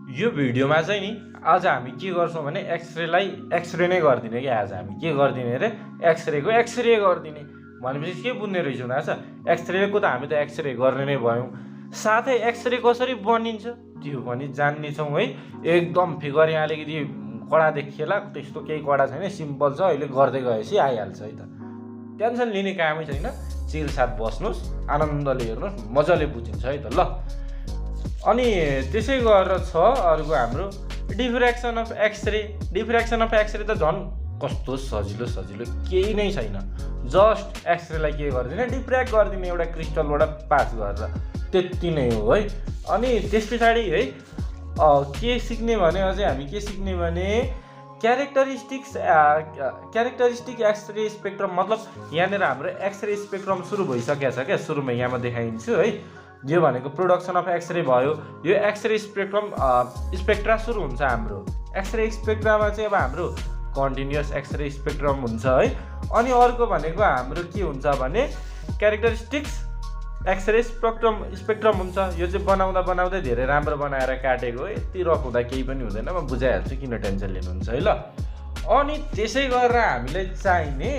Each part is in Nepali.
यो भिडियोमा चाहिँ नि आज हामी के गर्छौँ भने एक्सरेलाई एक्सरे नै गरिदिने कि आज हामी के गरिदिने रे एक्सरेको एक्सरे गरिदिने भनेपछि के बुझ्ने रहेछौँ थाहा छ एक्सरेको त हामी त एक्सरे गर्ने नै भयौँ साथै एक्सरे कसरी बनिन्छ त्यो पनि जान्नेछौँ है एकदम फिगर यहाँ अलिकति कडा देखिएला त्यस्तो केही कडा छैन सिम्पल छ अहिले गर्दै गएपछि आइहाल्छ है त टेन्सन लिने कामै छैन चिल साथ बस्नुहोस् आनन्दले हेर्नुहोस् मजाले बुझिन्छ है त ल अनि त्यसै गरेर छ अर्को हाम्रो डिफ्र्याक्सन अफ एक्सरे त झन् कस्तो सजिलो केही नै छैन जस्ट एक्सरेलाई के गरिदिने डिफ्र्याक्ट गरिदिने एउटा क्रिस्टलबाट पास गरेर त्यति नै हो है अनि त्यस पछाडि है के सिक्ने भने अझै हामी के सिक्ने भने क्यारेक्टरिस्टिक एक्सरे स्पेक्ट्रम मतलब यहाँनिर हाम्रो एक्सरे स्पेक्ट्रम सुरु भइसकेको छ क्या सुरुमा यहाँ म देखाइदिन्छु है यो भनेको प्रोडक्सन अफ एक्सरे भयो यो एक्सरे स्पेक्ट्रा सुरु हुन्छ हाम्रो एक्सरे स्पेक्ट्रामा चाहिँ अब हाम्रो कन्टिन्युअस एक्सरे स्पेक्ट्रम हुन्छ है अनि अर्को भनेको हाम्रो के हुन्छ भने क्यारेक्टरिस्टिक्स एक्सरे स्पेक्ट्रम हुन्छ यो चाहिँ बनाउँदा धेरै राम्रो बनाएर काटेको यति रफ हुँदा केही पनि हुँदैन म बुझाइहाल्छु किन टेन्सन लिनुहुन्छ है ल अनि त्यसै गरेर हामीलाई चाहिने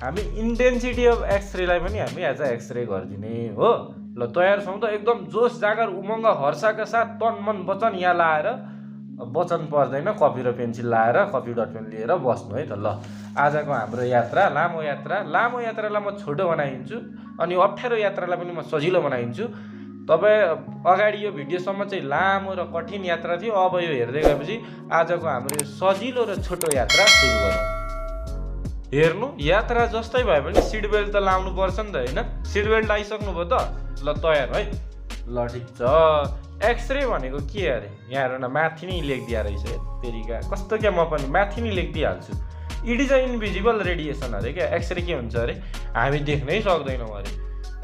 हामी इन्टेन्सिटी अफ एक्सरेलाई पनि हामी एज अ एक्सरे गरिदिने हो ल तयार छौँ त एकदम जोस जागर उमङ्ग हर्षका साथ तन मन वचन यहाँ लाएर वचन पर्दैन कपी र पेन्सिल लाएर कपी डट पेन लिएर बस्नु है त ल आजको हाम्रो यात्रा लामो यात्रालाई म छोटो बनाइदिन्छु अनि अप्ठ्यारो यात्रालाई पनि म सजिलो बनाइदिन्छु तपाईँ अगाडि यो भिडियोसम्म चाहिँ लामो र कठिन यात्रा थियो अब यो हेर्दै गएपछि आजको हाम्रो यो सजिलो र छोटो यात्रा सुरु गरौँ हेर्नु यात्रा जस्तै भयो भने सिट बेल्ट त लाउनु पर्छ नि त होइन सिट बेल्ट लगाइसक्नुभयो त ल तयार है ल ठिक छ एक्सरे भनेको के अरे यहाँ हेर न माथि नै लेखिदिया रहेछ तेरिका कस्तो क्या म पनि माथि नै लेखिदिइहाल्छु it is a invisible radiation अरे क्या एक्सरे के हुन्छ अरे हामी देख्नै सक्दैनौँ अरे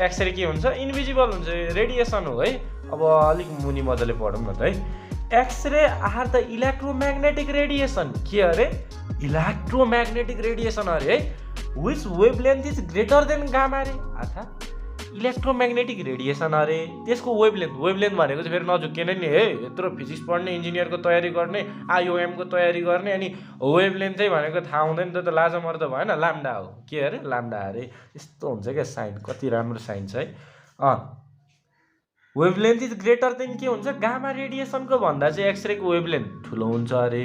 एक्सरे के हुन्छ इन्भिजिबल हुन्छ रेडिएसन हो है अब अलिक मुनि मजाले पढौँ न त है x-ray are the electromagnetic radiation के अरे इलेक्ट्रोम्याग्नेटिक रेडिएसन अरे है which wavelength is greater than gamma ray आथा इलेक्ट्रोम्याग्नेटिक रेडिएसन अरे त्यसको वेभलेन्थ भनेको चाहिँ फेरि नझुक्किने नि है यत्रो फिजिक्स पढ्ने इन्जिनियरको तयारी गर्ने आइओएमको तयारी गर्ने अनि वेभलेन्थै भनेको थाहा हुँदैन त लाजमर्द भएन लाम्डा हो के अरे लाम्डा अरे यस्तो हुन्छ क्या साइन कति राम्रो साइन छ है वेभलेन्थ इज ग्रेटर देन के हुन्छ गामा रेडिएसनको भन्दा चाहिँ एक्सरेको वेभलेन्थ ठुलो हुन्छ अरे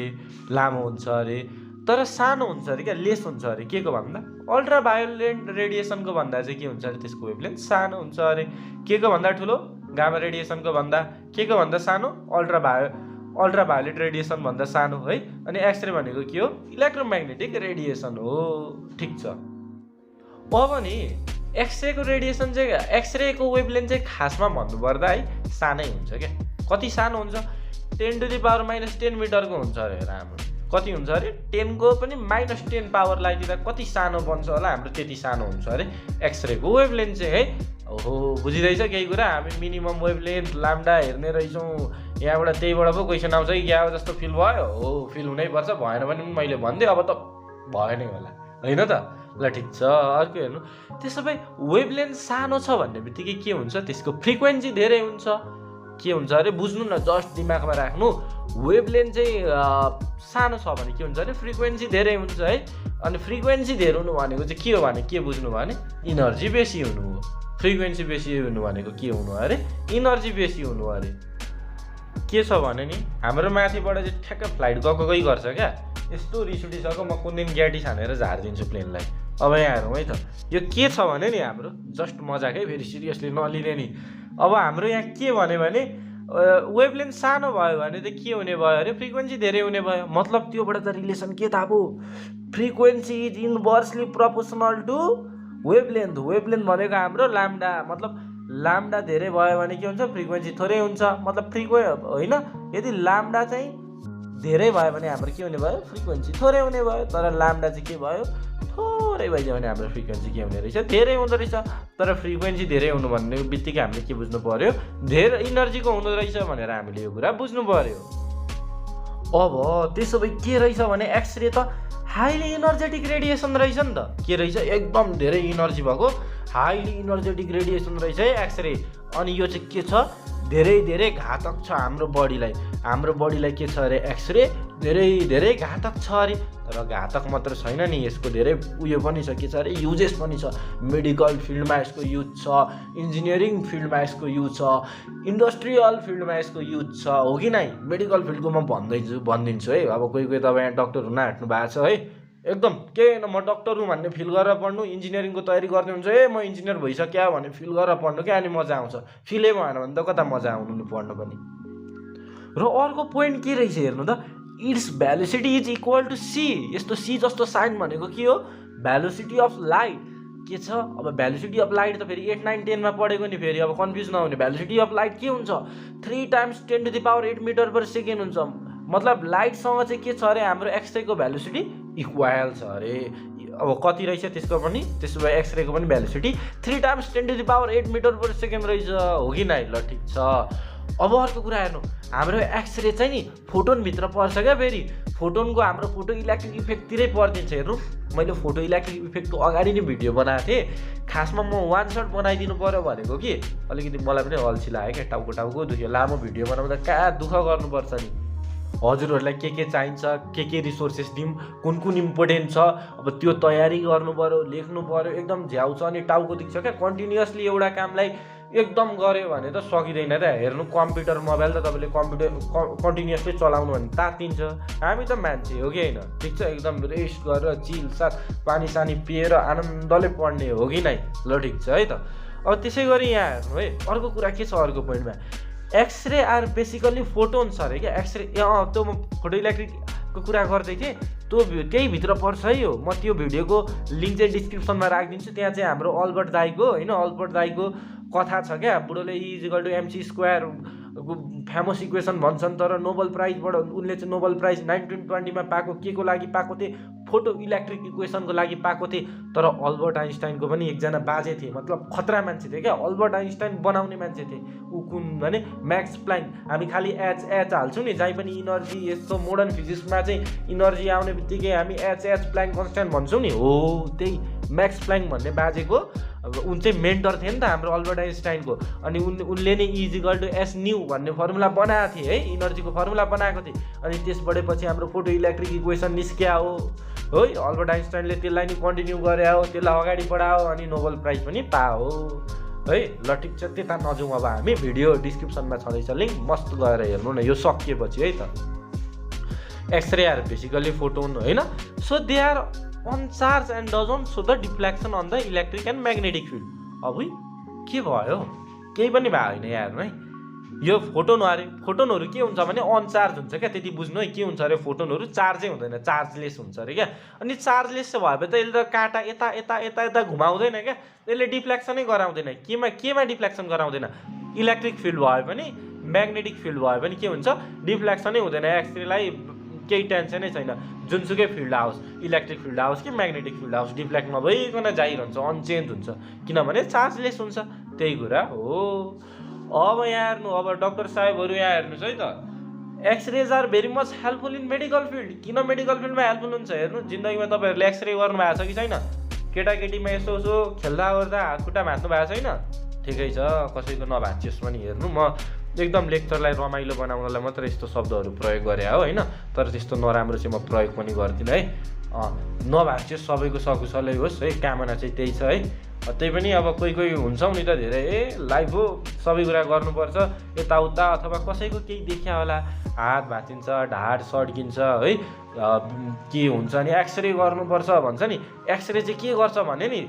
लामो हुन्छ अरे तर सानो हुन्छ अरे क्या लेस हुन्छ अरे के को भन्दा अल्ट्रा भायोलेन्ट रेडिएसनको भन्दा चाहिँ के हुन्छ अरे त्यसको वेभलेन्थ सानो हुन्छ अरे के को भन्दा ठुलो गामा रेडिएसनको भन्दा के को भन्दा सानो अल्ट्रा भायोलेट रेडिएसन भन्दा सानो है अनि एक्सरे भनेको के हो इलेक्ट्रोम्याग्नेटिक रेडिएसन हो ठिक छ अब नि एक्सरेको रेडिएसन चाहिँ एक्सरेको वेभलेन्थ चाहिँ खासमा भन्नुपर्दा है सानै हुन्छ क्या कति सानो हुन्छ 10⁻⁻10 मिटरको हुन्छ अरे हाम्रो कति हुन्छ अरे 10 को पनि -10 पावर लगाइदिँदा कति सानो बन्छ होला हाम्रो त्यति सानो हुन्छ अरे एक्सरेको वेभलेन्थ चाहिँ है ओहो बुझिँदैछ केही कुरा हामी मिनिमम वेभलेन्थ लाम्डा हेर्ने रहेछौँ यहाँबाट त्यहीबाट पो क्वेसन आउँछ कि क्या जस्तो फिल भयो हो फिल हुनैपर्छ भएन भने मैले भनिदिएँ अब त भयो नै होला होइन त ल ठिक छ अर्को हेर्नु त्यसो भए वेभलेन्थ सानो छ भन्ने बित्तिकै के हुन्छ त्यसको फ्रिक्वेन्सी धेरै हुन्छ के हुन्छ अरे बुझ्नु न जस्ट दिमागमा राख्नु वेभलेन्थ चाहिँ सानो छ भने के हुन्छ अरे फ्रिक्वेन्सी धेरै हुन्छ है अनि फ्रिक्वेन्सी धेरै हुनु भनेको चाहिँ के हो भने के बुझ्नु भने इनर्जी बेसी हुनु हो फ्रिक्वेन्सी बेसी हुनु भनेको के हुनु अरे इनर्जी बेसी हुनु अरे के छ भने नि हाम्रो माथिबाट चाहिँ ठ्याक्क फ्लाइट गएकै गर्छ क्या यस्तो रिस उठिसक्यो म कुन दिन ग्याटी छानेर झारिदिन्छु प्लेनलाई अब यहाँ हेरौँ है त यो के छ भने नि हाम्रो जस्ट मजाकै फेरि सिरियसली नलिने नि अब हाम्रो यहाँ के भन्यो भने वेभलेन्थ सानो भयो भने त के हुने भयो अरे फ्रिक्वेन्सी धेरै हुने भयो मतलब त्योबाट त रिलेसन के थाहा भयो frequency is inversely proportional to wavelength भनेको हाम्रो लाम्डा मतलब लाम्डा धेरै भयो भने के हुन्छ फ्रिक्वेन्सी थोरै हुन्छ मतलब होइन यदि लाम्डा चाहिँ धेरै भयो भने हाम्रो के हुने भयो फ्रिक्वेन्सी थोरै हुने भयो तर लाम्डा चाहिँ के भयो थोरै भइदियो भने हाम्रो फ्रिक्वेन्सी के हुने रहेछ धेरै हुँदो रहेछ तर फ्रिक्वेन्सी धेरै हुनु भन्ने बित्तिकै हामीले के बुझ्नु पर्यो धेरै इनर्जीको हुँदो रहेछ भनेर हामीले यो कुरा बुझ्नु पर्यो अब त्यसो भए के रहेछ भने एक्सरे त हाइली इनर्जेटिक रेडिएसन रहेछ नि त के रहेछ एकदम धेरै इनर्जी भएको हाइली इनर्जेटिक रेडिएसन रहेछ है एक्सरे अनि यो चाहिँ के छ धेरै धेरै घातक छ हाम्रो बडीलाई के छ अरे एक्सरे धेरै धेरै घातक छ अरे। तर घातक मात्र छैन नि, यसको धेरै उयो पनि छ, के छ अरे युजेस पनि छ। मेडिकल फिल्डमा यसको युज छ, इन्जिनियरिङ फिल्डमा यसको युज छ, इन्डस्ट्रियल फिल्डमा यसको युज छ, हो कि नै? मेडिकल फिल्डको म भनिदिन्छु है। अब कोही तपाईँ यहाँ डक्टर हुन आँट्नु भएको छ है, एकदम के न म डक्टर हुँ भन्ने फिल गरेर पढ्नु, इन्जिनियरिङको तयारी गर्दै हुन्छ म इन्जिनियर भइसक्यो भन्ने फिल गरेर पढ्नु क्या, अनि मजा आउँछ। फिलै भएन भने त कता मजा आउनु नि पढ्नु पनि। र अर्को पोइन्ट के रहेछ हेर्नु त, its velocity is equal to c. यस्तो सी जस्तो साइन भनेको के हो? भेलोसिटी अफ लाइट के छ? अब भेलोसिटी अफ लाइट त फेरि 8, 9, 10 मा पढेको नि, फेरि अब कन्फ्युज नहुने। भेलोसिटी अफ लाइट के हुन्छ? 3 × 10⁸ मिटर/सेकेन्ड हुन्छ। मतलब लाइटसँग चाहिँ के छ अरे हाम्रो एक्सरेको भेलोसिटी इक्वल छ अरे। अब कति रहेछ त्यसको पनि? त्यसो भए एक्सरेको पनि भेलोसिटी 3 × 10⁸ मिटर/सेकेन्ड रहेछ, हो कि नै? ल ठिक छ। अब अर्को कुरा हेर्नु, हाम्रो एक्सरे चाहिँ नि फोटोनभित्र पर्छ क्या। फेरि फोटोनको हाम्रो फोटो इलेक्ट्रिक इफेक्टतिरै पर्दिन्छ। हेर्नु, मैले फोटो इलेक्ट्रिक इफेक्टको अगाडि नै भिडियो बनाएको थिएँ। खासमा म वान सर्ट बनाइदिनु पऱ्यो भनेको कि अलिकति मलाई पनि अल्छी लाग्यो क्या, टाउको दुख्यो। लामो भिडियो बनाउँदा कहाँ दुःख गर्नुपर्छ नि। हजुरहरूलाई के चाहिन्छ, के रिसोर्सेस दिउँ, कुन इम्पोर्टेन्ट छ, अब त्यो तयारी गर्नु पऱ्यो, लेख्नु पऱ्यो, एकदम झ्याउ छ। अनि टाउको दुख्छ क्या, कन्टिन्युअसली एउटा कामलाई एकदम गऱ्यो भने त सकिँदैन त। हेर्नु, कम्प्युटर मोबाइल त तपाईँले कन्टिन्युअसली चलाउनु भने तातिन्छ। हामी त मान्छे हो कि होइन? ठिक छ, एकदम रेस्ट गरेर चिल साथ पानी सानी पिएर आनन्दले पढ्ने, हो कि नै? ल ठिक छ है त। अब त्यसै गरी यहाँ हेर्नु है, अर्को कुरा के छ अर्को पोइन्टमा, एक्सरे आर बेसिकली फोटोन्स अरे क्या। एक्सरे त्यो म फोटो इलेक्ट्रिकको कुरा गर्दै थिएँ, त्यो त्यही भित्र पर्छ है। यो म त्यो भिडियोको लिङ्क चाहिँ डिस्क्रिप्सनमा राखिदिन्छु। त्यहाँ चाहिँ हाम्रो अल्बर्ट दाईको अल्बर्ट दाईको कथा छ क्या। बुढोले E = mc² फेमस इक्वेसन भन्छन्, तर नोबल प्राइजबाट उनले चाहिँ नोबल प्राइज 1920 मा पाएको के को लागि पाएको थिए? फोटो इलेक्ट्रिक इक्वेसनको लागि पाएको थिए। तर अल्बर्ट आइन्स्टाइनको पनि एकजना बाजे थिए, मतलब खतरा मान्छे थिए क्या। अल्बर्ट आइन्स्टाइन बनाउने मान्छे थिए। ऊ कुन भने म्याक्स प्लाङ्क। हामी खालि एच हाल्छौँ नि, जहीँ पनि इनर्जी, यस्तो मोडर्न फिजिक्समा चाहिँ इनर्जी आउने बित्तिकै हामी एच प्लाङ्क कन्स्ट्यान्ट भन्छौँ नि, हो त्यही म्याक्स प्लाङ्क भन्ने बाजेको। अब उन चाहिँ मेन्टर थिए नि त हाम्रो अल्बर्ट आइन्स्टाइनको। अनि उनले नै E = s न्यू भन्ने फर्मुला बनाएको थिए है, इनर्जीको फर्मुला बनाएको थिए। अनि त्यसबाट पछि हाम्रो फोटो इलेक्ट्रिक इक्वेसन निस्किया हो है। अल्बर्ट आइन्स्टाइनले त्यसलाई नि कन्टिन्यू गरे हो, त्यसलाई अगाडि बढायो, अनि नोबल प्राइज पनि पायो है। ल ठिक छ, त्यता नजाउँ। अब हामी भिडियो डिस्क्रिप्सनमा छँदैछ लिङ्क, मस्त गएर हेर्नु न यो सकिएपछि है त। एक्सरे आर बेसिकली फोटोन होइन, so they are on charge and doesn't show the deflection on the electric and magnetic field। अब के भयो? केही पनि भयो होइन यार है। यो फोटोनहरू के हुन्छ भने अन चार्ज हुन्छ क्या, त्यति बुझ्नु है। के हुन्छ अरे फोटोनहरू चार्जै हुँदैन, चार्जलेस हुन्छ अरे क्या। अनि चार्जलेस चाहिँ भएपछि त यसले त काँटा यता घुमाउँदैन क्या, यसले डिफ्लेक्सनै गराउँदैन। केमा डिफ्लेक्सन गराउँदैन? इलेक्ट्रिक फिल्ड भए पनि म्याग्नेटिक फिल्ड भए पनि के हुन्छ? डिफ्लेक्सनै हुँदैन। एक्सरेलाई केही टेन्सनै छैन, जुनसुकै फिल्ड आओस्, इलेक्ट्रिक फिल्ड आओस् कि म्याग्नेटिक फिल्ड आओस्, डिफ्लेक्ट नभइकन जाइरहन्छ, अनचेन्ज हुन्छ, किनभने चार्जलेस हुन्छ। त्यही कुरा हो। अब यहाँ हेर्नु, अब डक्टर साहेबहरू यहाँ हेर्नुहोस् है त। X-rays are very much helpful in medical field. किन मेडिकल फिल्डमा हेल्पफुल हुन्छ? हेर्नु, जिन्दगीमा तपाईँहरूले एक्सरे गर्नु भएको छ कि छैन? केटाकेटीमा यसो खेल्दा गर्दा हात खुट्टा भाँच्नु भएको छैन? ठिकै छ, कसैको नभाँचियोस् पनि। हेर्नु, म एकदम लेक्चरलाई रमाइलो बनाउनलाई मात्र यस्तो शब्दहरू प्रयोग गरे हो होइन, तर त्यस्तो नराम्रो चाहिँ म प्रयोग पनि गर्दिनँ है। नभाँचियोस्, सबैको सकुशलै होस् है, कामना चाहिँ त्यही छ है। त्यही पनि अब कोही हुन्छौँ नि त धेरै, लाइफ हो, सबै कुरा गर्नुपर्छ यताउता, अथवा कसैको केही देखिया होला, हात भाँचिन्छ, ढाड सड्किन्छ है, के हुन्छ नि एक्सरे गर्नुपर्छ भन्छ नि। एक्सरे चाहिँ के गर्छ भने नि,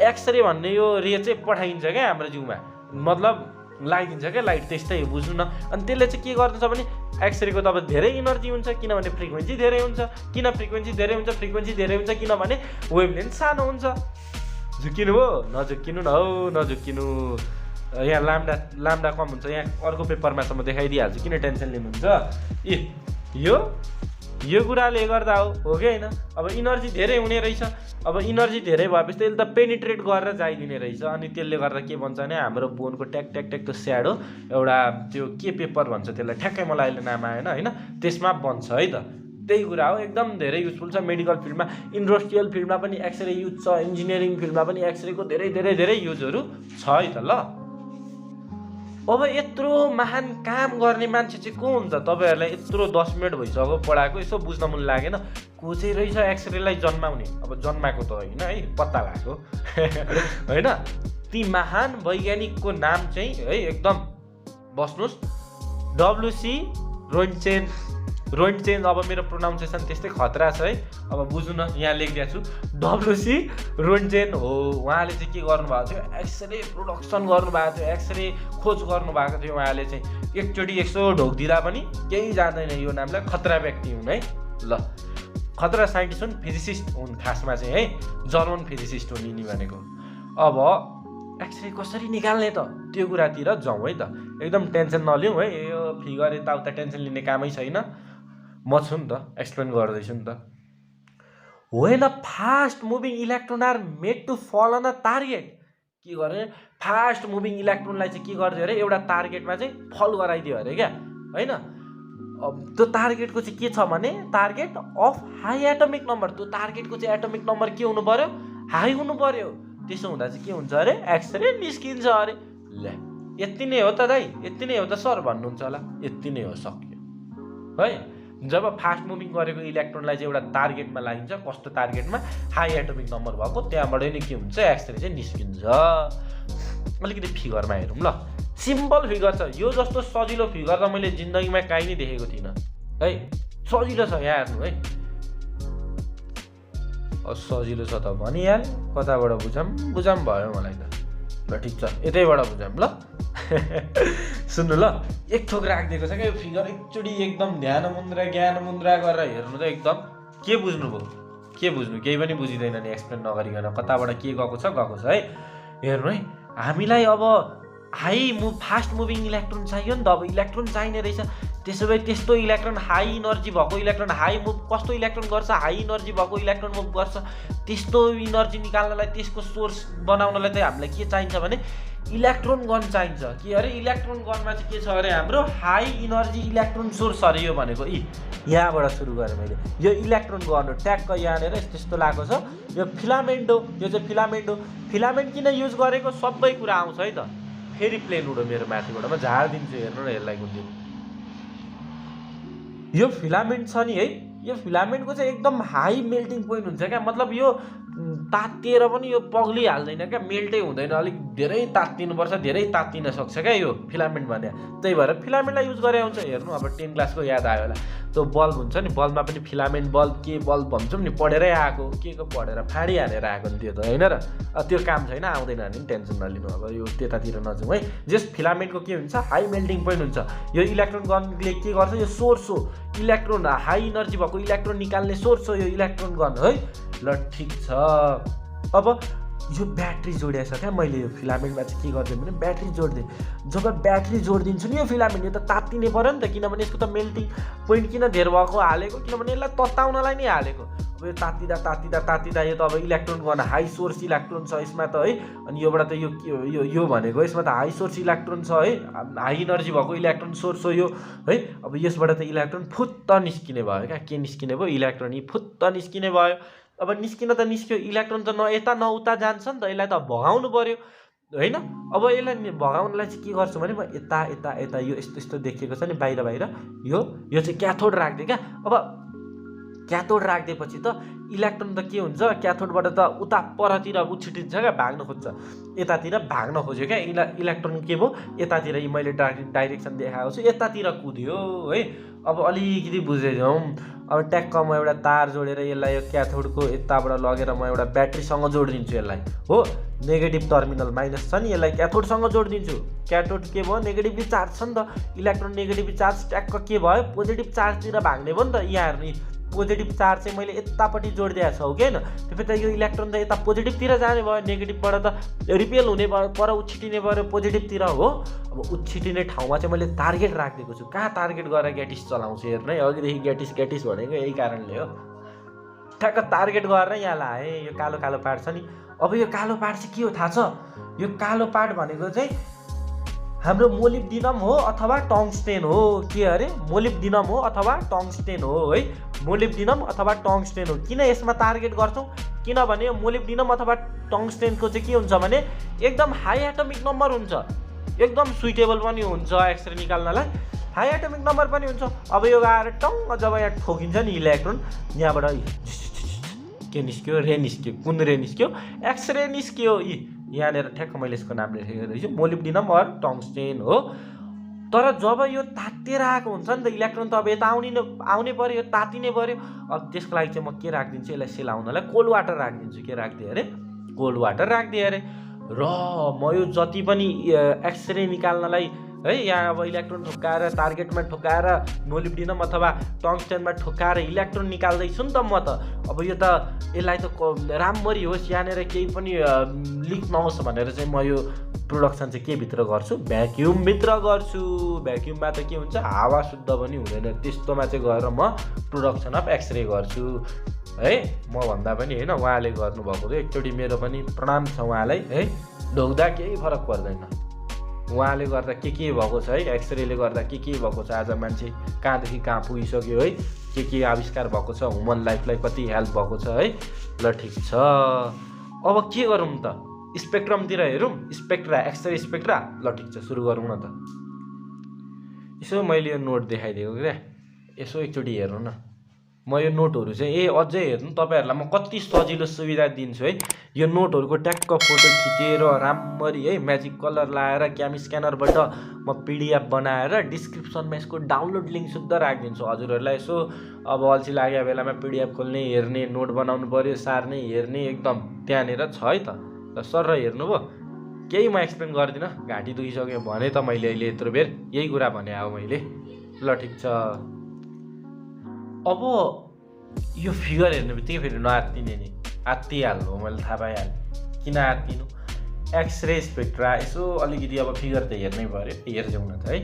एक्सरे भन्ने यो रे चाहिँ पठाइन्छ क्या हाम्रो जिउमा, मतलब लगाइदिन्छ क्या लाइट, त्यस्तै बुझ्नु न। अनि त्यसले चाहिँ के गर्दछ भने एक्सरेको त अब धेरै इनर्जी हुन्छ, किनभने फ्रिक्वेन्सी धेरै हुन्छ। किन फ्रिक्वेन्सी धेरै हुन्छ? फ्रिक्वेन्सी धेरै हुन्छ किनभने वेभलेन्थ सानो हुन्छ। झुक्किनु हो? नझुक्किनु न हौ, नझुक्किनु। यहाँ लाम्डा कम हुन्छ। यहाँ अर्को पेपरमा सम्म देखाइदिइहाल्छु, किन टेन्सन लिनुहुन्छ? यो कुराले गर्दा हो कि होइन? अब इनर्जी धेरै हुने रहेछ। अब इनर्जी धेरै भएपछि त्यसले त पेनिट्रेट गरेर जाइदिने रहेछ। अनि त्यसले गर्दा के भन्छ भने हाम्रो बोनको ट्याक त्यो स्याडो एउटा त्यो के पेपर भन्छ त्यसलाई, ठ्याक्कै मलाई अहिले नाम आएन होइन, त्यसमा बन्छ है त। त्यही कुरा हो, एकदम धेरै युजफुल छ मेडिकल फिल्डमा। इन्डस्ट्रियल फिल्डमा पनि एक्सरे युज छ, इन्जिनियरिङ फिल्डमा पनि एक्सरेको धेरै धेरै धेरै युजहरू छ है त। ल अब यत्रो महान काम गर्ने मान्छे चाहिँ को हुन्छ? तपाईँहरूलाई यत्रो 10 मिनट भइसक्यो पढाएको, यसो बुझ्न मन लागेन? को चाहिँ रहेछ एक्सरेलाई जन्माउने? अब जन्माएको त होइन है, पत्ता लाग्यो होइन। ती महान वैज्ञानिकको नाम चाहिँ है एकदम बस्नुहोस्, डब्लुसी रोइन्टचेन। अब मेरो प्रोनाउन्सिएसन त्यस्तै खतरा छ है, अब बुझ्नु न, यहाँ लेखिदिएको छु, डब्लुसी रोइन्टचेन हो। उहाँले चाहिँ के गर्नुभएको थियो? एक्सरे प्रोडक्सन गर्नुभएको थियो, एक्सरे खोज गर्नुभएको थियो। उहाँले चाहिँ एकचोटि 100 ढोकिदिँदा पनि केही जान्दैन यो नामलाई। खतरा व्यक्ति हुन् है, ल खतरा साइन्टिस्ट हुन्, फिजिसिस्ट हुन् खासमा चाहिँ है, जर्मन फिजिसिस्ट हुन् यिनी भनेको। अब एक्सरे कसरी निकाल्ने त त्यो कुरातिर जाउँ है त। एकदम टेन्सन नलिउँ है, यो फिगर यताउता टेन्सन लिने कामै छैन। म छु नि त, एक्सप्लेन गर्दैछु नि त। When a fast moving electron are made to fall on a target, के गर्ने? फास्ट मुभिङ इलेक्ट्रोनलाई चाहिँ के गरिदियो अरे? एउटा टार्गेटमा चाहिँ फल गराइदियो अरे क्या, होइन? अब त्यो टार्गेटको चाहिँ के छ भने target of high atomic number. त्यो टार्गेटको चाहिँ एटमिक नम्बर के हुनु पर्यो? हाई हुनु पर्यो। त्यसो हुँदा चाहिँ के हुन्छ अरे? एक्सरे निस्किन्छ अरे। ल यति नै हो त दाइ, यति नै हो त सर भन्नुहुन्छ होला। यति नै हो, सक्यो है। जब फास्ट मुभिङ गरेको इलेक्ट्रोनलाई चाहिँ एउटा टार्गेटमा लागिन्छ, कस्तो टार्गेटमा? हाई एटमिक नम्बर भएको, त्यहाँबाट नै के हुन्छ? एक्सरे चाहिँ निस्किन्छ। अलिकति फिगरमा हेरौँ ल। सिम्पल फिगर छ, यो जस्तो सजिलो फिगर त मैले जिन्दगीमा काहीँ नै देखेको थिइनँ है। सजिलो छ यहाँ हेर्नु है, सजिलो छ त भनिहाल। कताबाट बुझाम भयो मलाई त। ल ठिक छ, यतैबाट बुझाम ल। सुन्नु ल, एक थोक राखिदिएको छ क्या यो फिगर। एकचोटि एकदम ध्यान मुन्द्रा गरेर हेर्नु त एकदम। के बुझ्नुभयो? केही पनि बुझिँदैन नि एक्सप्लेन नगरिकन। कताबाट के गएको छ है। हेर्नु है, हामीलाई अब फास्ट मुभिङ इलेक्ट्रोन चाहियो नि त। अब इलेक्ट्रोन चाहिने रहेछ। त्यसो भए त्यस्तो इलेक्ट्रोन हाई इनर्जी भएको इलेक्ट्रोन हाई मुभ कस्तो इलेक्ट्रोन गर्छ? हाई इनर्जी भएको इलेक्ट्रोन मुभ गर्छ। त्यस्तो इनर्जी निकाल्नलाई, त्यसको सोर्स बनाउनलाई चाहिँ हामीलाई के चाहिन्छ भने इलेक्ट्रोन गन चाहिन्छ। के अरे? इलेक्ट्रोन गनमा चाहिँ के छ अरे? हाम्रो हाई इनर्जी इलेक्ट्रोन सोर्स अरे यो भनेको। यहाँबाट सुरु गरेँ मैले। यो इलेक्ट्रोन गन हो, ट्याक्क यहाँनिर त्यस्तो लागेको छ। यो फिलामेन्ट हो, यो चाहिँ फिलामेन्ट हो। फिलामेन्ट किन युज गरेको? सबै कुरा आउँछ है त। फेरि प्लेन उडो मेरो माथिबाट, म झारिदिन्छु। हेर्नु न यसलाई कुन यो फिलामेन्ट छ नि है, यो फिलामेन्टको चाहिँ एकदम हाई मेल्टिङ पोइन्ट हुन्छ क्या। मतलब यो तातिएर पनि यो पग्लिहाल्दैन क्या, मेल्टै हुँदैन। अलिक धेरै तात्तिनुपर्छ, धेरै तात्तिन सक्छ क्या यो फिलामेन्ट भने। त्यही भएर फिलामेन्टलाई युज गरे हुन्छ। हेर्नु अब 10 क्लासको याद आयो होला, त्यो बल्ब हुन्छ नि, बल्बमा पनि फिलामेन्ट बल्ब के बल्ब भन्छौँ नि, पढेरै आएको, के को पढेर फाँडी हानेर आएको नि त्यो त, होइन र? त्यो काम छैन, आउँदैन नि, टेन्सन नलिनु। अब यो त्यतातिर नजाउँ है। जस्ट फिलामेन्टको के हुन्छ? हाई मेल्टिङ पोइन्ट हुन्छ। यो इलेक्ट्रोन गनले के गर्छ? यो सोर्स हो, इलेक्ट्रोन हाई इनर्जी भएको इलेक्ट्रोन निकाल्ने सोर्स हो यो इलेक्ट्रोन गन है। ल ठिक छ। अब यो ब्याट्री जोडिएको छ क्या मैले। यो फिलामेन्टमा चाहिँ के गरिदिएँ भने ब्याट्री जोडिदिएँ। जब ब्याट्री जोडिदिन्छु नि यो फिलामेन्ट, यो त तात्तिने पऱ्यो नि त, किनभने यसको त मेल्टिङ पोइन्ट किन धेर भएको हालेको? किनभने यसलाई तताउनलाई नै हालेको। अब यो तात्तिँदा यो त अब electron gun high source electron छ यसमा त है। अनि योबाट त यो भनेको यसमा त हाई सोर्स इलेक्ट्रोन छ है, हाई इनर्जी भएको इलेक्ट्रोन सोर्स हो यो है। अब यसबाट त इलेक्ट्रोन फुत्त निस्किने भयो क्या। के निस्किने भयो? इलेक्ट्रोन फुत्त निस्किने भयो। अब निस्किन त निस्क्यो, इलेक्ट्रोन त न यता न उता जान्छ नि त, यसलाई त भगाउनु पर्यो होइन। अब यसलाई भगाउनलाई चाहिँ के गर्छु भने म यता यो यस्तो देखिएको छ नि बाहिर, यो चाहिँ क्याथोड राखिदिएँ क्या। अब क्याथोड राखिदिएपछि त इलेक्ट्रोन त के हुन्छ? क्याथोडबाट त उता परतिर उछिटिन्छ क्या, भाग्न खोज्छ। यतातिर भाग्न खोज्यो क्या इलेक्ट्रोन। के भयो? यतातिर मैले डाइरेक्सन देखाएको छु, यतातिर कुद्यो है। अब अलिकति बुझेँ जाउँ। अब ट्याक्क म एउटा तार जोडेर यसलाई यो क्याथोडको यताबाट लगेर म एउटा ब्याट्रीसँग जोडिदिन्छु यसलाई हो। नेगेटिभ टर्मिनल माइनस छ नि, यसलाई क्याथोडसँग जोडिदिन्छु। क्याथोड के भयो? नेगेटिभली चार्ज छ नि त। इलेक्ट्रोन नेगेटिभ चार्ज ट्याक्क के भयो? पोजिटिभ चार्जतिर भाग्ने भयो नि त। यहाँ हेर्नु, पोजिटिभ चार्ज चाहिँ मैले यतापट्टि जोडिदिएको छु कि होइन। त्यसपछि त यो इलेक्ट्रोन त यता पोजिटिभतिर जाने भयो, नेगेटिभबाट त रिपेल हुने भयो, पर उछिटिने भयो पोजिटिभतिर हो। अब उछिटिने ठाउँमा चाहिँ मैले टार्गेट राखिदिएको छु। कहाँ टार्गेट गरेर ग्याटिस चलाउँछु हेर्नु है। अघिदेखि ग्याटिस भनेको यही कारणले हो। ठ्याक्क टार्गेट गरेर यहाँ लाएँ। यो कालो पार्ट छ नि। अब यो कालो पार्ट चाहिँ के हो थाहा छ? यो कालो पार्ट भनेको चाहिँ हाम्रो मोलिब्डिनम हो अथवा टङ्स्टेन हो। के अरे? मोलिब्डिनम हो अथवा टङ्स्टेन हो है। मोलिब्डिनम अथवा टङ्स्टेन हो। किन यसमा टार्गेट गर्छौँ? किनभने मोलिब्डिनम अथवा टङ्स्टेनको चाहिँ के हुन्छ भने एकदम हाई एटमिक नम्बर हुन्छ। एकदम सुइटेबल पनि हुन्छ एक्सरे निकाल्नलाई, हाई एटमिक नम्बर पनि हुन्छ। अब यो आएर टङ्ग जब यहाँ ठोकिन्छ नि इलेक्ट्रोन, यहाँबाट के निस्क्यो, रे निस्क्यो। कुन रे निस्क्यो? एक्सरे निस्क्यो। यहाँनिर ठ्याक्क मैले यसको नाम लेखेको रहेछु, मोलिब्डिनम अर टङ्स्टेन हो। तर जब यो तातेर आएको हुन्छ नि त इलेक्ट्रोन, त अब यता आउने पऱ्यो, यो तातिनै पऱ्यो। अब त्यसको लागि चाहिँ म के राखिदिन्छु, यसलाई सेलाउनलाई कोल्ड वाटर राखिदिन्छु। के राखिदिएँ अरे? कोल्ड वाटर राखिदिएँ अरे। र म यो जति पनि एक्सरे निकाल्नलाई है, यहाँ अब इलेक्ट्रोन ठोक्काएर टार्गेटमा ठोक्काएर मोलिब्डिनम अथवा टङ्स्टेनमा ठोक्काएर इलेक्ट्रोन निकाल्दैछु नि त म त। अब यो त यसलाई त राम्ररी होस्, यहाँनिर केही पनि लिक नहोस् भनेर चाहिँ म यो प्रोडक्सन चाहिँ के भित्र गर्छु? भ्याक्युमभित्र गर्छु। भ्याक्युममा त के हुन्छ, हावा शुद्ध पनि हुँदैन, त्यस्तोमा चाहिँ गएर म प्रोडक्सन अफ एक्सरे गर्छु है। म भन्दा पनि होइन, उहाँले गर्नुभएको थियो। एकचोटि मेरो पनि प्रणाम छ उहाँलाई है। ढोग्दा केही फरक पर्दैन, उहाँले गर्दा के भएको छ है, एक्सरेले गर्दा के भएको छ। आज मान्छे कहाँदेखि कहाँ पुगिसक्यो है, के आविष्कार भएको छ, ह्युमन लाइफलाई कति हेल्प भएको छ है। ल ठिक छ, अब के गरौँ त? स्पेक्ट्रमतिर हेरौँ, स्पेक्ट्रा, एक्सरे स्पेक्ट्रा। ल ठिक छ, सुरु गरौँ न त। यसो मैले यो नोट देखाइदिएको क्या, यसो एकचोटि हेर्नु न। म यो नोटहरू चाहिँ अझै हेर्नु, तपाईँहरूलाई म कति सजिलो सुविधा दिन्छु है। यो नोटहरूको ट्याक्क फोटो खिचेर राम्ररी है, म्याजिक कलर लाएर क्याम स्क्यानरबाट म पिडिएफ बनाएर डिस्क्रिप्सनमा यसको डाउनलोड लिङ्क सुद्धा राखिदिन्छु। हजुरहरूलाई यसो अब अल्छी लागेको बेलामा पिडिएफ खोल्ने, हेर्ने, नोट बनाउनु पऱ्यो, सार्ने, हेर्ने, एकदम त्यहाँनिर छ है त। ल सर हेर्नुभयो, केही म एक्सप्लेन गर्दिनँ, घाँटी दुखिसक्यो भने त मैले अहिले यत्रो बेर यही कुरा भने अब मैले। ल ठिक छ, अब यो फिगर हेर्ने बित्तिकै फेरि नआत्तिने नि, आत्तिहाल्नु मैले थाहा पाइहालेँ। किन आत्तिनु? एक्सरे स्पेक्ट्रा यसो अलिकति अब फिगर त हेर्नै पऱ्यो, हेर्छौँ न त है।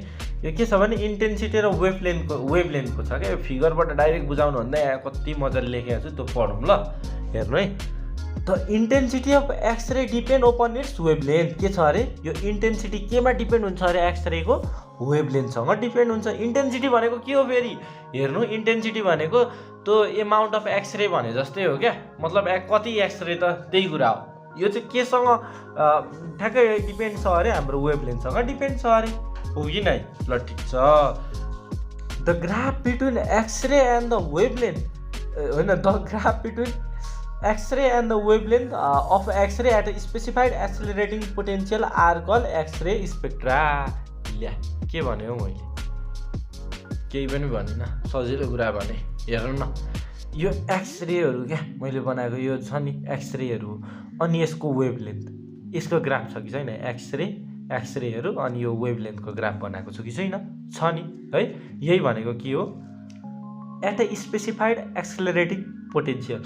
यो के छ भने इन्टेन्सिटी र वेभलेन्थको छ क्या। यो फिगरबाट डाइरेक्ट बुझाउनुभन्दा यहाँ कति मजाले लेखेको छु त्यो पढौँ ल, हेर्नु है। The intensity of x-ray depend open its wavelength. के छ अरे? यो इन्टेन्सिटी केमा डिपेन्ड हुन्छ अरे? एक्सरेको वेभलेन्थसँग डिपेन्ड हुन्छ। इन्टेन्सिटी भनेको के हो फेरि? हेर्नु, इन्टेन्सिटी भनेको त्यो एमाउन्ट अफ एक्सरे भने जस्तै हो क्या। मतलब कति एक्सरे त त्यही कुरा हो। यो चाहिँ केसँग ठ्याक्कै डिपेन्ड छ अरे? हाम्रो वेभलेन्थसँग डिपेन्ड छ अरे, हो कि नै? ल ठिक छ, the graph between X-ray and the wavelength, होइन, the graph between X-ray and the wavelength of X-ray at a specified accelerating potential are called X-ray spectra. ल्या, के भन्यो मैले? केही पनि भनिनँ, सजिलो कुरा भने। हेर्नु न, यो एक्सरेहरू क्या मैले बनाएको यो छ नि एक्सरेहरू, अनि यसको वेभलेन्थ, यसको ग्राफ छ कि छैन? एक्सरेहरू अनि यो वेभलेन्थको ग्राफ बनाएको छु कि छैन? छ नि है। यही भनेको के हो? At a specified accelerating potential,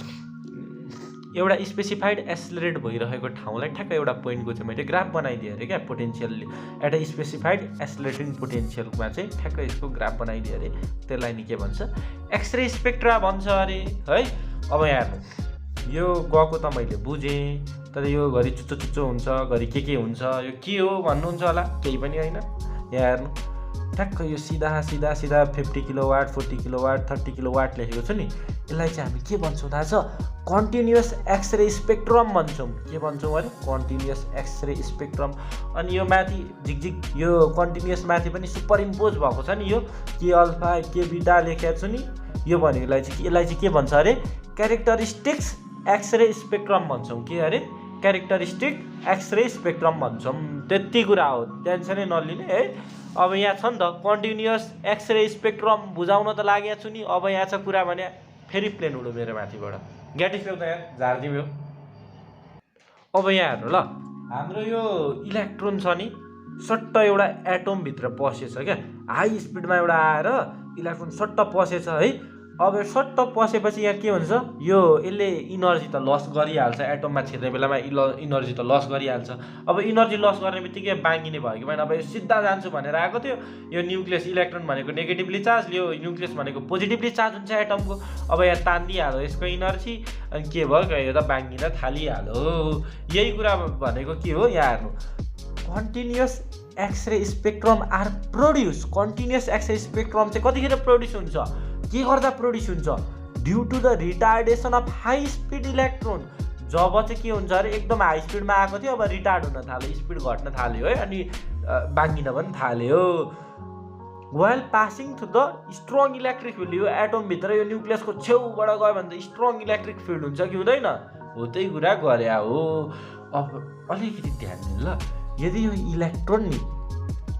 एउटा स्पेसिफाइड एक्सेलरेट भइरहेको ठाउँलाई ठ्याक्क एउटा पोइन्टको चाहिँ मैले ग्राफ बनाइदिएँ अरे क्या। पोटेन्सियलले एट अ स्पेसिफाइड एक्सेलरेटिङ पोटेन्सियलमा चाहिँ ठ्याक्क यसको ग्राफ बनाइदिएँ अरे। त्यसलाई नि के भन्छ? एक्सरे स्पेक्ट्रा भन्छ अरे है। अब यहाँ हेर्नु, यो गएको त मैले बुझेँ, तर यो घरि चुच्चो हुन्छ, घरि के हुन्छ, यो के हो भन्नुहुन्छ होला? केही पनि होइन। यहाँ हेर्नु, ठ्याक्क यो सिधा 50 किलोवाट, 40 किलोवाट, 30 किलोवाट लेखेको छु नि, यसलाई चाहिँ हामी के भन्छौँ थाहा छ? कन्टिन्युअस एक्सरे स्पेक्ट्रम भन्छौँ। के भन्छौँ अरे? Continuous x-ray spectrum. अनि यो माथि झिकझिक यो कन्टिन्युअस माथि पनि सुपर इम्पोज भएको छ नि, यो के अल्फा के बिटा लेखेको छु नि, यो भनेको यसलाई चाहिँ के भन्छ अरे? क्यारेक्टरिस्टिक्स एक्सरे स्पेक्ट्रम भन्छौँ। के अरे? क्यारेक्टरिस्टिक एक्सरे स्पेक्ट्रम भन्छौँ। त्यति कुरा हो, टेन्सनै नलिने है। अब यहाँ छ नि त कन्टिन्युअस एक्सरे स्पेक्ट्रम बुझाउन त लागेको छु नि। अब यहाँ छ कुरा भने फेरि प्लेन उडो मेरो माथिबाट, ग्याटिफिउ त यहाँ झारिदियो। अब यहाँ हेर्नु ल, हाम्रो यो इलेक्ट्रोन छ नि, सट्ट एउटा एटमभित्र पसेछ क्या। हाई स्पिडमा एउटा आएर इलेक्ट्रोन सट्ट पसेछ है। अब सट्ट पसेपछि यहाँ के हुन्छ? यो यसले इनर्जी त लस गरिहाल्छ, एटममा छिर्ने बेलामा इनर्जी त लस गरिहाल्छ। अब इनर्जी लस गर्ने बित्तिकै बाङ्गिने भयो कि भएन? अब यो सिधा जान्छु भनेर आएको थियो, यो न्युक्लियस इलेक्ट्रोन भनेको नेगेटिभली चार्ज, यो न्युक्लियस भनेको पोजिटिभली चार्ज हुन्छ एटमको। अब यहाँ तानिदिइहाल्यो यसको इनर्जी, अनि के भयो? यो त बाङ्गिन थालिहाल्यो। यही कुरा भनेको के हो? यहाँ हेर्नु, continuous x-ray spectrum are produce. Continuous x-ray spectrum चाहिँ कतिखेर प्रोड्युस हुन्छ? के गर्दा प्रोड्युस हुन्छ? Due to the retardation of high speed electron. जब चाहिँ के हुन्छ अरे? एकदम हाई स्पिडमा आएको थियो, अब रिटार्ड हुन थाल्यो, स्पिड घट्न थाल्यो है। अनि बाङ्गिन पनि थाल्यो। While passing through the strong electric field, यो एटमभित्र यो न्युक्लियसको छेउबाट गयो भने त स्ट्रङ इलेक्ट्रिक फिल्ड हुन्छ कि हुँदैन, हो त्यही कुरा गरे हो। अब अलिकति ध्यान दिनु ल, यदि यो इलेक्ट्रोन नि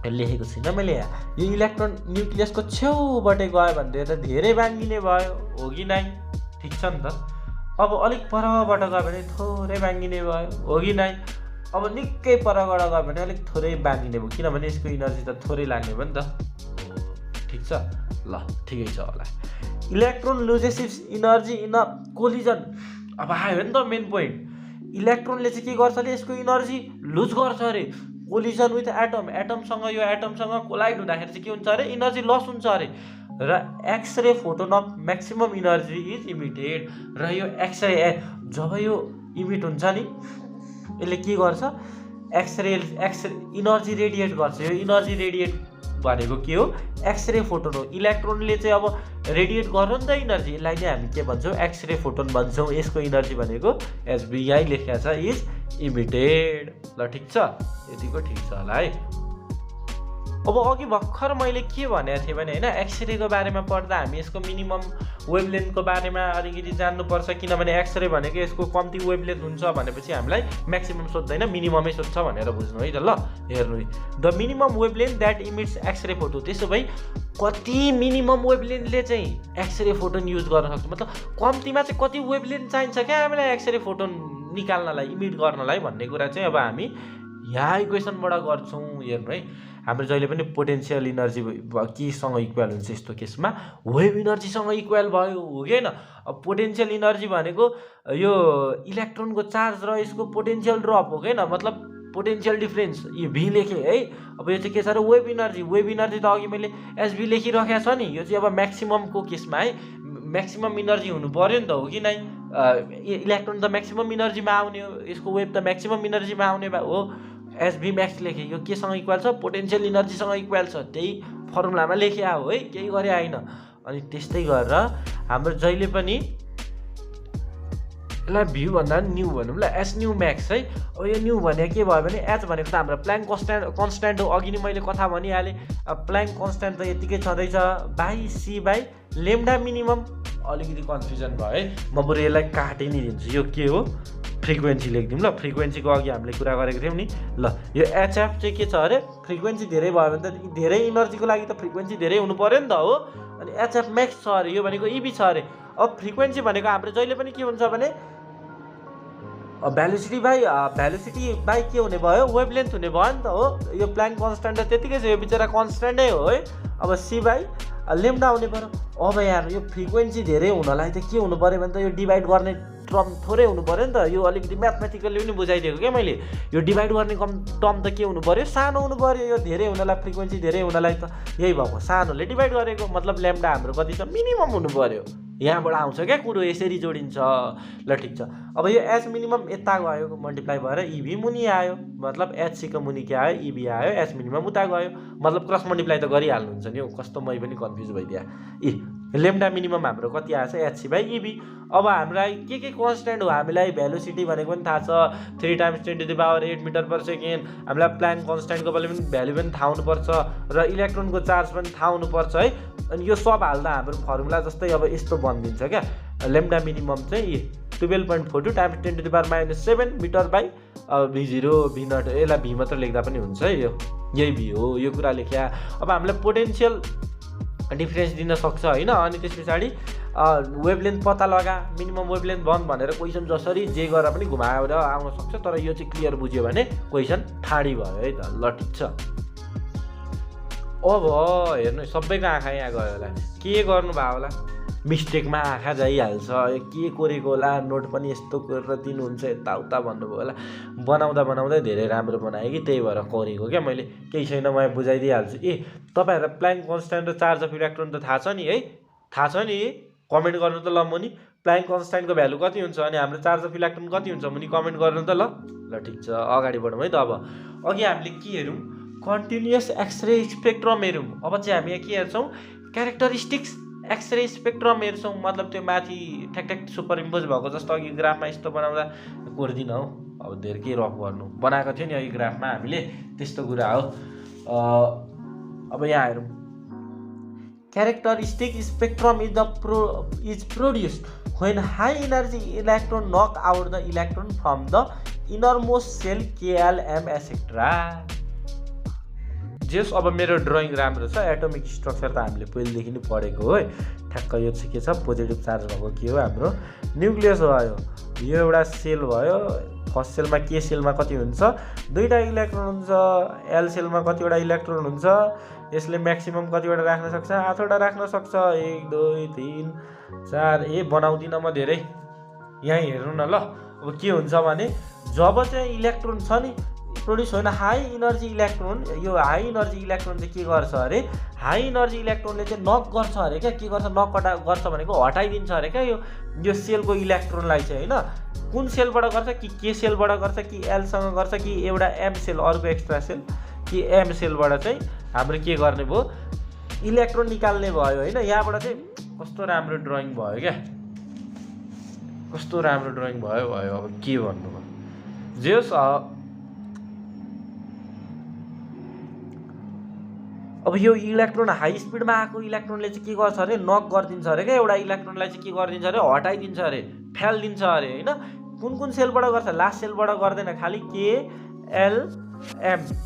लेखेको छुइनँ मैले यहाँ, यो इलेक्ट्रोन न्युक्लियसको छेउबाटै गयो भने त धेरै बाङ्गिने भयो, हो कि नै? ठिक छ नि त। अब अलिक परबाट गयो भने थोरै बाङ्गिने भयो, हो कि नै? अब निकै परबाट गयो भने अलिक थोरै बाङ्गिने भयो, किनभने यसको इनर्जी त थोरै लाग्ने भयो नि त। ठिक छ ल, ठिकै छ होला। Electron loses it's energy in a collision. अब आयो नि त मेन पोइन्ट, इलेक्ट्रोनले चाहिँ के गर्छ अरे, यसको इनर्जी लुज गर्छ अरे कोलिजन विथ एटम, एटमसँग यो एटमसँग कोलाइड हुँदाखेरि चाहिँ के हुन्छ अरे, इनर्जी लस हुन्छ अरे। र x-ray photon of maximum energy is emitted. र यो एक्सरे जब यो इमिट हुन्छ नि, यसले के गर्छ, एक्सरे इनर्जी रेडिएट गर्छ। यो इनर्जी रेडिएट भनेको के हो, एक्सरे फोटोन हो। इलेक्ट्रोनले चाहिँ अब रेडिएट गर्नु नि त इनर्जी, यसलाई नै हामी के भन्छौँ, एक्सरे फोटोन भन्छौँ। यसको इनर्जी भनेको एसबी यहीँ लेखेको छ, इज इमिटेड। ल ठिक छ, यतिको ठिक छ होला है। अब अघि भर्खर मैले के भनेको थिएँ भने होइन, एक्सरेको बारेमा पढ्दा हामी यसको मिनिमम वेभलेन्थको बारेमा अलिकति जान्नुपर्छ, किनभने एक्सरे भनेको यसको कम्ती वेभलेन्थ हुन्छ भनेपछि हामीलाई म्याक्सिमम सोध्दैन, मिनिममै सोध्छ भनेर बुझ्नु है त। ल हेर्नु, the minimum wavelength that emits x-ray photo. त्यसो भए कति मिनिमम वेभलेन्थले चाहिँ एक्सरे फोटोन युज गर्न सक्छ, मतलब कम्तीमा चाहिँ कति वेभलेन्थ चाहिन्छ क्या हामीलाई एक्सरे फोटोन निकाल्नलाई, इमिट गर्नलाई भन्ने कुरा चाहिँ अब हामी यहाँ इक्वेसनबाट गर्छौँ। हेर्नु है, हाम्रो जहिले पनि पोटेन्सियल इनर्जी केसँग इक्वल हुन्छ, यस्तो केसमा वेभ इनर्जीसँग इक्वल भयो, हो कि होइन? अब पोटेन्सियल इनर्जी भनेको यो इलेक्ट्रोनको चार्ज र यसको पोटेन्सियल ड्रप, हो कि होइन? मतलब पोटेन्सियल डिफ्रेन्स, यो भी लेखेँ है। अब यो चाहिँ के छ र, वेभ इनर्जी। वेभ इनर्जी त अघि मैले एसबी लेखिराखेको छ नि, यो चाहिँ अब म्याक्सिममको केसमा है, म्याक्सिमम इनर्जी हुनु पऱ्यो नि त, हो कि नै? इलेक्ट्रोन त म्याक्सिमम इनर्जीमा आउने हो, यसको वेभ त म्याक्सिमम इनर्जीमा आउने हो। एसबी म्याक्स लेखेँ, यो केसँग इक्वल छ, पोटेन्सियल इनर्जीसँग इक्वल छ, त्यही फर्मुलामा लेखे हो है, केही गरे आइन। अनि त्यस्तै गरेर हाम्रो जहिले पनि यसलाई भ्यू भन्दा न्यू भनौँ ल, एस न्यू म्याक्स है। अब यो न्यू भने के भयो भने, एच भनेको त हाम्रो प्ल्याङ्क कन्स्ट्यान्ट हो। अघि नै मैले कथा भनिहालेँ, प्ल्याङ्क कन्स्ट्यान्ट त यतिकै छँदैछ, by c by lambda minimum. अलिकति कन्फ्युजन भयो है, म बरु यसलाई काटि नै दिन्छु। यो के हो, फ्रिक्वेन्सी लेखिदिउँ ल। फ्रिक्वेन्सीको अघि हामीले कुरा गरेको थियौँ नि। ल यो एचएफ चाहिँ के छ अरे, फ्रिक्वेन्सी धेरै भयो भने त धेरै इनर्जीको लागि त फ्रिक्वेन्सी धेरै हुनु पऱ्यो नि त, हो? अनि एचएफ म्याक्स छ अरे, यो भनेको इबी छ अरे। अब फ्रिक्वेन्सी भनेको हाम्रो जहिले पनि के हुन्छ भने, भेलोसिटी बाई के हुने भयो, वेभलेन्थ हुने भयो नि त, हो? यो प्ल्याङ्क कन्स्ट्यान्ट त त्यतिकै छ, यो बिचरा कन्स्ट्यान्टै हो है। अब सी बाई लेम्डा हुने पऱ्यो। अब यार यो फ्रिक्वेन्सी धेरै हुनलाई त के हुनु पऱ्यो भने त यो डिभाइड गर्ने टर्म थोरै हुनु पऱ्यो नि त। यो अलिकति म्याथमेटिकली पनि बुझाइदिएको क्या मैले। यो डिभाइड गर्ने टर्म त के हुनु पऱ्यो, सानो हुनु पऱ्यो। यो धेरै हुनलाई, फ्रिक्वेन्सी धेरै हुनलाई त यही भएको, सानोले डिभाइड गरेको, मतलब ल्याम्डा हाम्रो कति छ, मिनिमम हुनु पऱ्यो। यहाँबाट आउँछ क्या कुरो, यसरी जोडिन्छ। ल ठिक छ। अब यो एच मिनिमम यता गयो, मल्टिप्लाई भएर इभी मुनि आयो, मतलब एचसीको मुनि के आयो, इभी आयो, एच मिनिमम उता गयो, मतलब क्रस मल्टिप्लाई त गरिहाल्नुहुन्छ नि। हो कस्तो मै पनि कन्फ्युज भइदिया। लेम्डा मिनिमम हाम्रो कति आएछ, एचसी बाई इभी। अब हामीलाई के कन्स्ट्यान्ट हो, हामीलाई भेलोसिटी भनेको पनि थाहा छ, 3 × 10⁸ मिटर पर सेकेन्ड। हामीलाई प्ल्याङ्क कन्स्ट्यान्टको भ्यालु पनि थाहा हुनुपर्छ, र इलेक्ट्रोनको चार्ज पनि थाहा हुनुपर्छ है। अनि यो सब हाल्दा हाम्रो फर्मुला जस्तै अब यस्तो बनिदिन्छ क्या, लेम्डा मिनिमम चाहिँ 12.42 × 10⁻⁷ मिटर बाई V0 V0। यसलाई भी मात्र लेख्दा पनि हुन्छ है, यो यही भी हो, यो कुरा लेख्या। अब हामीलाई पोटेन्सियल डिफ्रेन्स दिन सक्छ होइन। अनि त्यस पछाडि वेभलेन्थ पत्ता लगा, मिनिमम वेभलेन्थ बन्द भनेर क्वेसन जसरी जे गरेर पनि घुमाएर आउन सक्छ। तर यो चाहिँ क्लियर बुझ्यो भने क्वेसन ठाडी भयो है त। ल ठिक छ। अब हेर्नु, सबैको आँखा यहाँ गयो होला, के गर्नु भयो होला, मिस्टेकमा आँखा जाइहाल्छ, के कोरेको होला, नोट पनि यस्तो गरेर दिनुहुन्छ यताउता भन्नुभयो होला। बनाउँदै धेरै राम्रो बनाएँ कि, त्यही भएर कोरेको क्या मैले। केही छैन, म बुझाइदिइहाल्छु। तपाईँहरूलाई प्ल्याङ्क कन्स्ट्यान्ट र चार्ज अफ इलेक्ट्रोन त थाहा छ नि है, थाहा छ नि? कमेन्ट गर्नु त ल मुनि, प्ल्याङ्क कन्स्ट्यान्टको भ्यालु कति हुन्छ अनि हाम्रो चार्ज अफ इलेक्ट्रोन कति हुन्छ मुनि कमेन्ट गर्नु त ल। ल ठिक छ, अगाडि बढौँ है त। अब अघि हामीले के हेरौँ, कन्टिन्युअस एक्सरे स्पेक्ट्रम हेरौँ। अब चाहिँ हामी यहाँ के हेर्छौँ, क्यारेक्टरिस्टिक्स एक्सरे स्पेक्ट्रम हेर्छौँ। मतलब त्यो माथि ठ्याक सुपर इम्पोज भएको जस्तो अघि ग्राफमा यस्तो बनाउँदा कोर्दिन हौ, अब धेरै के रफ गर्नु, बनाएको थियो नि अघि ग्राफमा हामीले, त्यस्तो कुरा हो। अब यहाँ हेरौँ, characteristic spectrum is produced when high energy electron knock out the electron from the innermost shell KLM etc. जेस अब मेरो ड्रइङ राम्रो छ, एटोमिक स्ट्रक्चर त हामीले पहिलेदेखि नै पढेको हो है। ठ्याक्क यो चाहिँ के छ, पोजिटिभ चार्ज भएको के हो, हाम्रो न्युक्लियस भयो। यो एउटा सेल भयो, फर्स्ट सेलमा के सेलमा कति हुन्छ, 2टा इलेक्ट्रोन हुन्छ, एल सेलमा कतिवटा इलेक्ट्रोन हुन्छ, यसले म्याक्सिमम कतिवटा राख्न सक्छ, 8वटा राख्न सक्छ, 1 2 3 4। बनाउँदिनँ म धेरै, यहीँ हेर्नु न ल। अब के हुन्छ भने जब चाहिँ इलेक्ट्रोन छ नि प्रोड्युस होइन, हाई इनर्जी इलेक्ट्रोन, यो हाई इनर्जी इलेक्ट्रोन चाहिँ के गर्छ अरे, हाई इनर्जी इलेक्ट्रोनले चाहिँ नक गर्छ अरे क्या। के गर्छ, नक गर्छ भनेको हटाइदिन्छ अरे क्या यो सेलको इलेक्ट्रोनलाई चाहिँ होइन। कुन सेलबाट गर्छ, कि के सेलबाट गर्छ, कि एलसँग गर्छ, कि एउटा एम सेल अर्को एक्स्ट्रा सेल, कि एम सेलबाट चाहिँ हाम्रो के गर्ने भयो, इलेक्ट्रोन निकाल्ने भयो होइन। यहाँबाट चाहिँ कस्तो राम्रो ड्रइङ भयो क्या, कस्तो राम्रो ड्रइङ भयो। अब के भन्नु भयो, जे होस्। अब यो इलेक्ट्रोन हाई स्पिडमा आएको इलेक्ट्रोनले चाहिँ के गर्छ अरे, नक गरिदिन्छ अरे क्या एउटा इलेक्ट्रोनलाई चाहिँ के गरिदिन्छ अरे, हटाइदिन्छ अरे, फ्यालिदिन्छ अरे होइन। कुन सेलबाट गर्छ, लास्ट सेलबाट गर्दैन, खालि KLM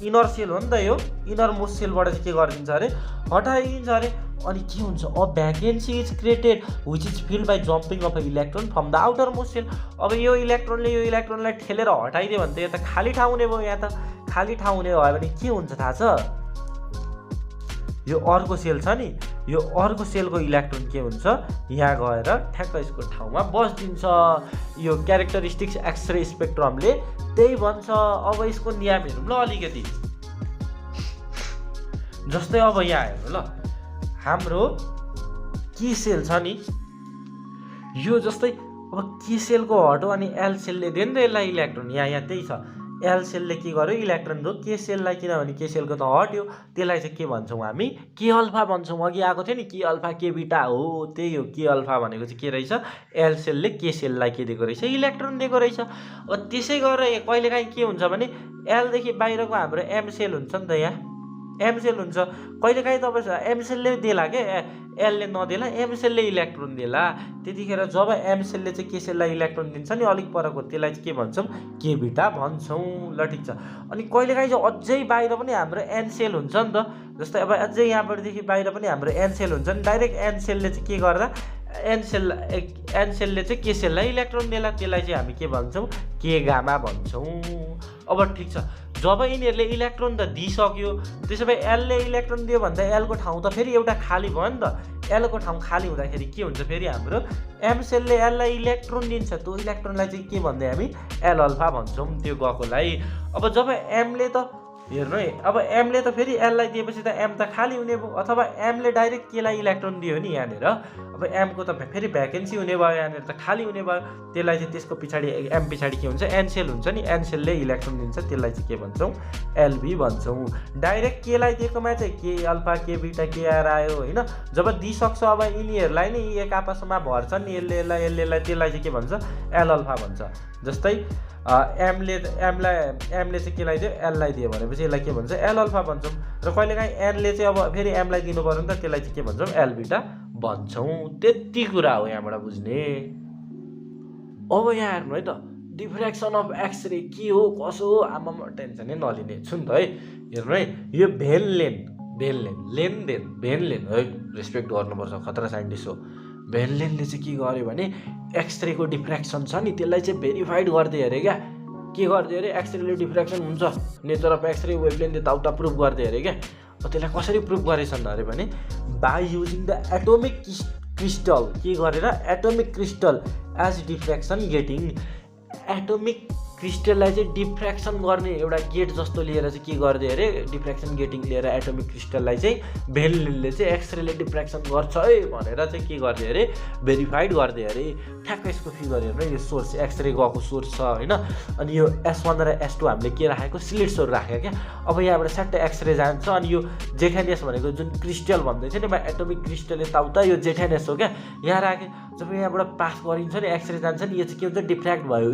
इनर सेल हो नि त यो, इनर मोस्ट सेलबाट चाहिँ के गरिदिन्छ अरे, हटाइदिन्छ अरे। अनि के हुन्छ, a vacancy is created which is filled by jumping of a electron from the outermost shell. अब यो इलेक्ट्रोनले यो इलेक्ट्रोनलाई ठेलेर हटाइदियो भने त यो त खाली ठाउँ हुने भयो। यहाँ त खाली ठाउँ हुने भयो भने के हुन्छ थाहा छ, यो अर्को सेल छ नि, यो अर्को सेलको इलेक्ट्रोन के हुन्छ, यहाँ गएर ठ्याक्क यसको ठाउँमा बस्दिन्छ। यो क्यारेक्टरिस्टिक्स एक्सरे स्पेक्ट्रमले त्यही भन्छ। अब यसको नियम हेरौँ ल अलिकति। जस्तै अब यहाँ हेर्नु ल, हाम्रो के सेल छ नि, यो जस्तै अब के सेलको हट्यो अनि एल सेलले दियो नि त यसलाई इलेक्ट्रोन। यहाँ त्यही छ, एल सेलले के गर्यो, इलेक्ट्रोन दो के सेललाई, किनभने के सेलको त हट्यो, त्यसलाई चाहिँ के भन्छौँ हामी, के अल्फा भन्छौँ। अघि आएको थियो नि के अल्फा के बिटा हो, त्यही हो के अल्फा भनेको चाहिँ के रहेछ, एल सेलले के सेललाई के दिएको रहेछ, इलेक्ट्रोन दिएको रहेछ। अब त्यसै गरेर कहिलेकाहीँ के हुन्छ भने एलदेखि बाहिरको हाम्रो एम सेल हुन्छ नि त, यहाँ एम सेल हुन्छ, कहिलेकाहीँ तपाईँ एम सेलले देला के एलले नदेला, एम सेलले इलेक्ट्रोन देला। त्यतिखेर जब एम सेलले चाहिँ के सेललाई इलेक्ट्रोन दिन्छ नि अलिक परको, त्यसलाई चाहिँ के भन्छौँ, के बिटा भन्छौँ। ल ठिक छ। अनि कहिलेकाहीँ चाहिँ अझै बाहिर पनि हाम्रो एन सेल हुन्छ नि त, जस्तै अब अझै यहाँबाटदेखि बाहिर पनि हाम्रो एन सेल हुन्छ नि, डाइरेक्ट एन सेलले चाहिँ के गर्दा एन सेलले चाहिँ के सेललाई इलेक्ट्रोन देला, त्यसलाई चाहिँ हामी के भन्छौँ, के गामा भन्छौँ। अब ठिक छ, जब यिनीहरूले इलेक्ट्रोन त दिइसक्यो, त्यसो भए एलले इलेक्ट्रोन दियो भने त एलको ठाउँ त फेरि एउटा खाली भयो नि त। एलको ठाउँ खाली हुँदाखेरि के हुन्छ, फेरि हाम्रो एम सेलले एललाई इलेक्ट्रोन दिन्छ, त्यो इलेक्ट्रोनलाई चाहिँ के भन्दै हामी एल अल्फा भन्छौँ त्यो गएकोलाई। अब जब एमले त हेर्नु है, अब एमले त फेरि एललाई दिएपछि त एम त खाली हुने भयो, अथवा एमले डाइरेक्ट केलाई इलेक्ट्रोन दियो नि यहाँनिर, अब एमको त फेरि भ्याकेन्सी हुने भयो, यहाँनिर त खाली हुने भयो। त्यसलाई चाहिँ त्यसको पछाडि एम पछाडि के हुन्छ, एन सेल हुन्छ नि, एन सेलले इलेक्ट्रोन दिन्छ, त्यसलाई चाहिँ के भन्छौँ, एलबी भन्छौँ। डाइरेक्ट केलाई दिएकोमा चाहिँ के अल्फा के बिटा के आर आयो होइन। जब दिइसक्छ अब यिनीहरूलाई नि एक आपसमा भर्छन् नि, यसले त्यसलाई चाहिँ के भन्छ, एल अल्फा भन्छ। जस्तै एमले चाहिँ केलाई दियो, एललाई दियो भनेपछि यसलाई के भन्छ, एल अल्फा भन्छौँ। र कहिलेकाहीँ एनले चाहिँ अब फेरि एमलाई दिनु पऱ्यो नि त, त्यसलाई चाहिँ के भन्छौँ, एल बिटा भन्छौँ। त्यति कुरा हो यहाँबाट बुझ्ने। अब यहाँ हेर्नु है त, डिफ्रेक्सन अफ एक्सरे के हो कसो हो, आमामा टेन्सनै नलिने छु नि त है। हेर्नु है, यो भेन लेन है, रेस्पेक्ट गर्नुपर्छ, खतरा साइन्टिस्ट हो। भेनलेनले चाहिँ के गर्यो भने एक्सरेको डिफ्रेक्सन छ नि, त्यसलाई चाहिँ भेरिफाइड गर्दै अरे क्या। के गर्दै अरे, एक्सरेले डिफ्रेक्सन हुन्छ, नेचर अफ एक्सरे वेभलेन्थले ताउता प्रुफ गर्दै अरे क्या। त्यसलाई कसरी प्रुफ गरेछन् अरे भने by using the atomic crystal, के गरेर atomic crystal as diffraction grating. Atomic क्रिस्टललाई चाहिँ डिफ्रेक्सन गर्ने एउटा गेट जस्तो लिएर चाहिँ के गर्दै अरे, डिफ्रेक्सन गेटिङ लिएर एटोमिक क्रिस्टललाई चाहिँ भेनलेनले चाहिँ एक्सरेले डिफ्रेक्सन गर्छ है भनेर चाहिँ के गर्दै अरे, भेरिफाइड गर्दै अरे। ठ्याक्क यसको फिगर हेर्नु, यो सोर्स एक्सरे गएको सोर्स छ होइन। अनि यो S1 र S2 हामीले के राखेको, स्लिट्सहरू राखेको क्या। अब यहाँबाट स्याट्टै एक्सरे जान्छ, अनि यो जेठानियस भनेको जुन क्रिस्टल भन्दै थियो नि, एटोमिक क्रिस्टल यताउता, यो जेठानियस हो क्या। यहाँ राखेँ, जब यहाँबाट पास गरिन्छ नि एक्सरे जान्छ नि, यो चाहिँ के हुन्छ, डिफ्र्याक्ट भयो।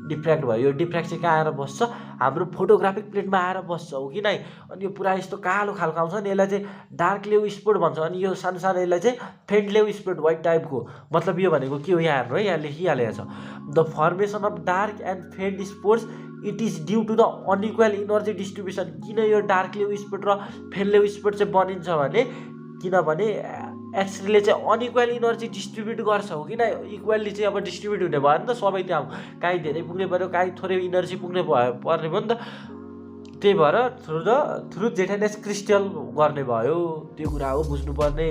डिफ्र्याक्ट भयो। यो डिफ्र्याक्ट चाहिँ कहाँ आएर बस्छ, हाम्रो फोटोग्राफिक प्लेटमा आएर बस्छ, हो कि नै। अनि यो पुरा यस्तो कालो खालको आउँछ नि, यसलाई चाहिँ डार्क लेउ स्पोट भन्छ। अनि यो सानो सानो यसलाई चाहिँ फेन्ट लेउ स्पोट व्हाइट टाइपको। मतलब यो भनेको के हो, यहाँ हेर्नु है, यहाँ लेखिहालेको छ, the formation of dark and faint spots it is due to the unequal energy distribution. किन यो डार्क लेउ स्पोट र फेन्ट लेउ स्पोट चाहिँ बनिन्छ भने, किनभने एक्सरेले चाहिँ अनइक्वल इनर्जी डिस्ट्रिब्युट गर्छ, हो कि न। इक्वल्ली चाहिँ अब डिस्ट्रिब्युट हुने भयो नि त सबै, त्यहाँ काहीँ धेरै पुग्ने पऱ्यो, काहीँ थोरै इनर्जी पुग्ने पर्ने भयो नि त। त्यही भएर थ्रु जेठाइनेस क्रिस्टल गर्ने भयो, त्यो कुरा हो बुझ्नुपर्ने।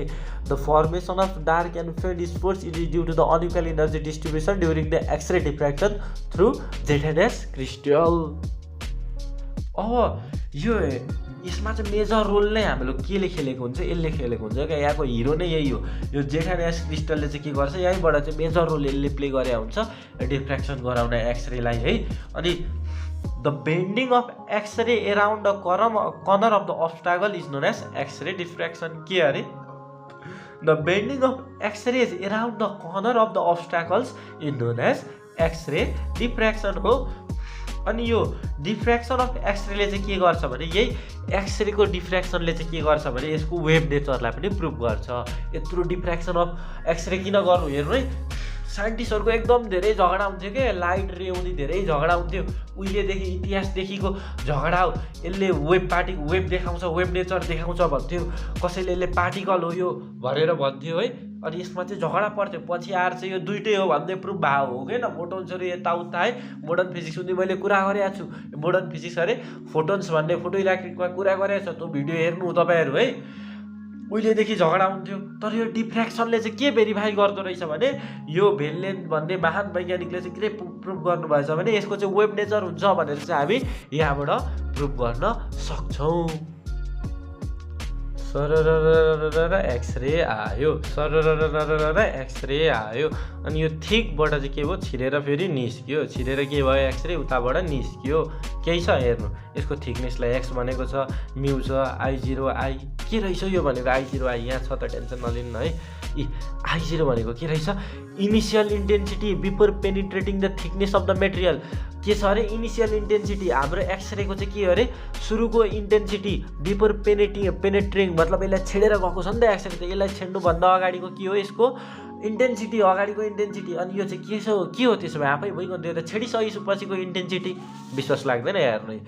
The formation of dark and faint spots it is due to the unequal energy distribution during the X-ray diffraction through जेठाइनेस क्रिस्टल। अब यो यसमा चाहिँ मेजर रोल नै हामीले केले खेलेको हुन्छ, यसले खेलेको हुन्छ क्या, यहाँको हिरो नै यही हो। यो जेठाइनेस क्रिस्टलले चाहिँ के गर्छ, यहीँबाट चाहिँ मेजर रोल यसले प्ले गरे हुन्छ डिफ्र्याक्सन गराउन एक्सरेलाई है। अनि the bending of X-ray around the corner of the obstacle is known as X-ray diffraction. के अरे, the bending of X-rays around the corner of the obstacles is known as X-ray diffraction हो। अनि यो डिफ्र्याक्सन अफ एक्सरेले चाहिँ के गर्छ भने, यही एक्सरेको डिफ्र्याक्सनले चाहिँ के गर्छ भने यसको वेभ नेचरलाई पनि प्रुभ गर्छ। यत्रो डिफ्र्याक्सन अफ एक्सरे किन गर्नु, हेर्नु है, साइन्टिस्टहरूको एकदम धेरै झगडा हुन्थ्यो क्या, लाइट रे आउने धेरै झगडा हुन्थ्यो, उहिलेदेखि इतिहासदेखिको झगडा हो। यसले वेभ देखाउँछ, वेभ नेचर देखाउँछ भन्थ्यो, कसैले यसले पार्टिकल हो यो भनेर भन्थ्यो है। अनि यसमा चाहिँ झगडा पर्थ्यो, पछि आएर चाहिँ यो दुइटै हो भन्दै प्रुभ भएको हो कि न। फोटोन्सहरू यताउता है, मोडर्न फिजिक्स हुँदै मैले कुरा गरेको छु, मोडर्न फिजिक्स अरे फोटोन्स भन्ने फोटो इलेक्ट्रिकमा कुरा गरेको छ, त्यो भिडियो हेर्नु तपाईँहरू है। उहिलेदेखि झगडा हुन्थ्यो, तर यो डिफ्र्याक्सनले चाहिँ के भेरिफाई गर्दो रहेछ भने, यो भेनलेन भन्ने महान वैज्ञानिकले चाहिँ के प्रुभ गर्नुभएछ भने यसको चाहिँ वेभ नेचर हुन्छ भनेर चाहिँ हामी यहाँबाट प्रुभ गर्न सक्छौँ। सरर एक्सरे आयो, सरर एक्सरे आयो। अनि यो थिकबाट चाहिँ के भयो, छिरेर फेरि निस्क्यो, छिरेर के भयो, एक्सरे उताबाट निस्क्यो। केही छ हेर्नु, यसको थिकनेसलाई एक्स भनेको छ, म्यू छ, I0 I के रहेछ यो भनेको, I0 I यहाँ छ त, टेन्सन नलिनु है। I0 भनेको के रहेछ, initial intensity before penetrating the thickness of the material. के छ अरे, इनिसियल इन्टेन्सिटी हाम्रो एक्सरेको चाहिँ के अरे, सुरुको इन्टेन्सिटी बिफोर पेनिट्रिङ, मतलब यसलाई छेडेर गएको छ नि त एक्सरे, त यसलाई छेड्नुभन्दा अगाडिको के हो, यसको इन्टेन्सिटी, अगाडिको इन्टेन्सिटी। अनि यो चाहिँ के हो त्यसो भए आफै भइगयो त, छेडिसकेपछिको इन्टेन्सिटी। विश्वास लाग्दैन हेर्नु,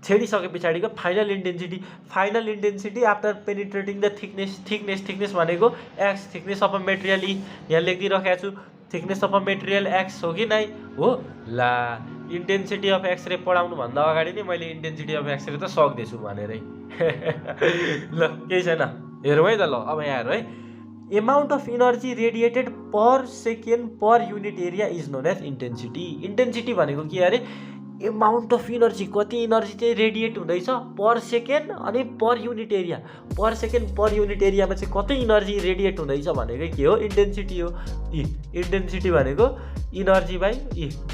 छेडिसके पछाडिको final intensity after penetrating the thickness भनेको X, thickness of a material ई, यहाँ लेखिदिइराखेको छु, thickness of a material X हो कि नै हो। ला इन्टेन्सिटी अफ एक्सरे पढाउनुभन्दा अगाडि नै मैले इन्टेन्सिटी अफ एक्सरे त सक्दैछु भनेरै ल केही छैन, हेरौँ है त। ल अब यहाँ हेरौँ है, amount of energy radiated per second per unit area is known as intensity. Intensity भनेको के अरे, एमाउन्ट अफ इनर्जी, कति इनर्जी चाहिँ रेडिएट हुँदैछ पर सेकेन्ड अनि per unit area. Per second per unit एरियामा चाहिँ कति इनर्जी रेडिएट हुँदैछ भनेकै के हो, इन्टेन्सिटी हो। इन्टेन्सिटी भनेको इनर्जी बाई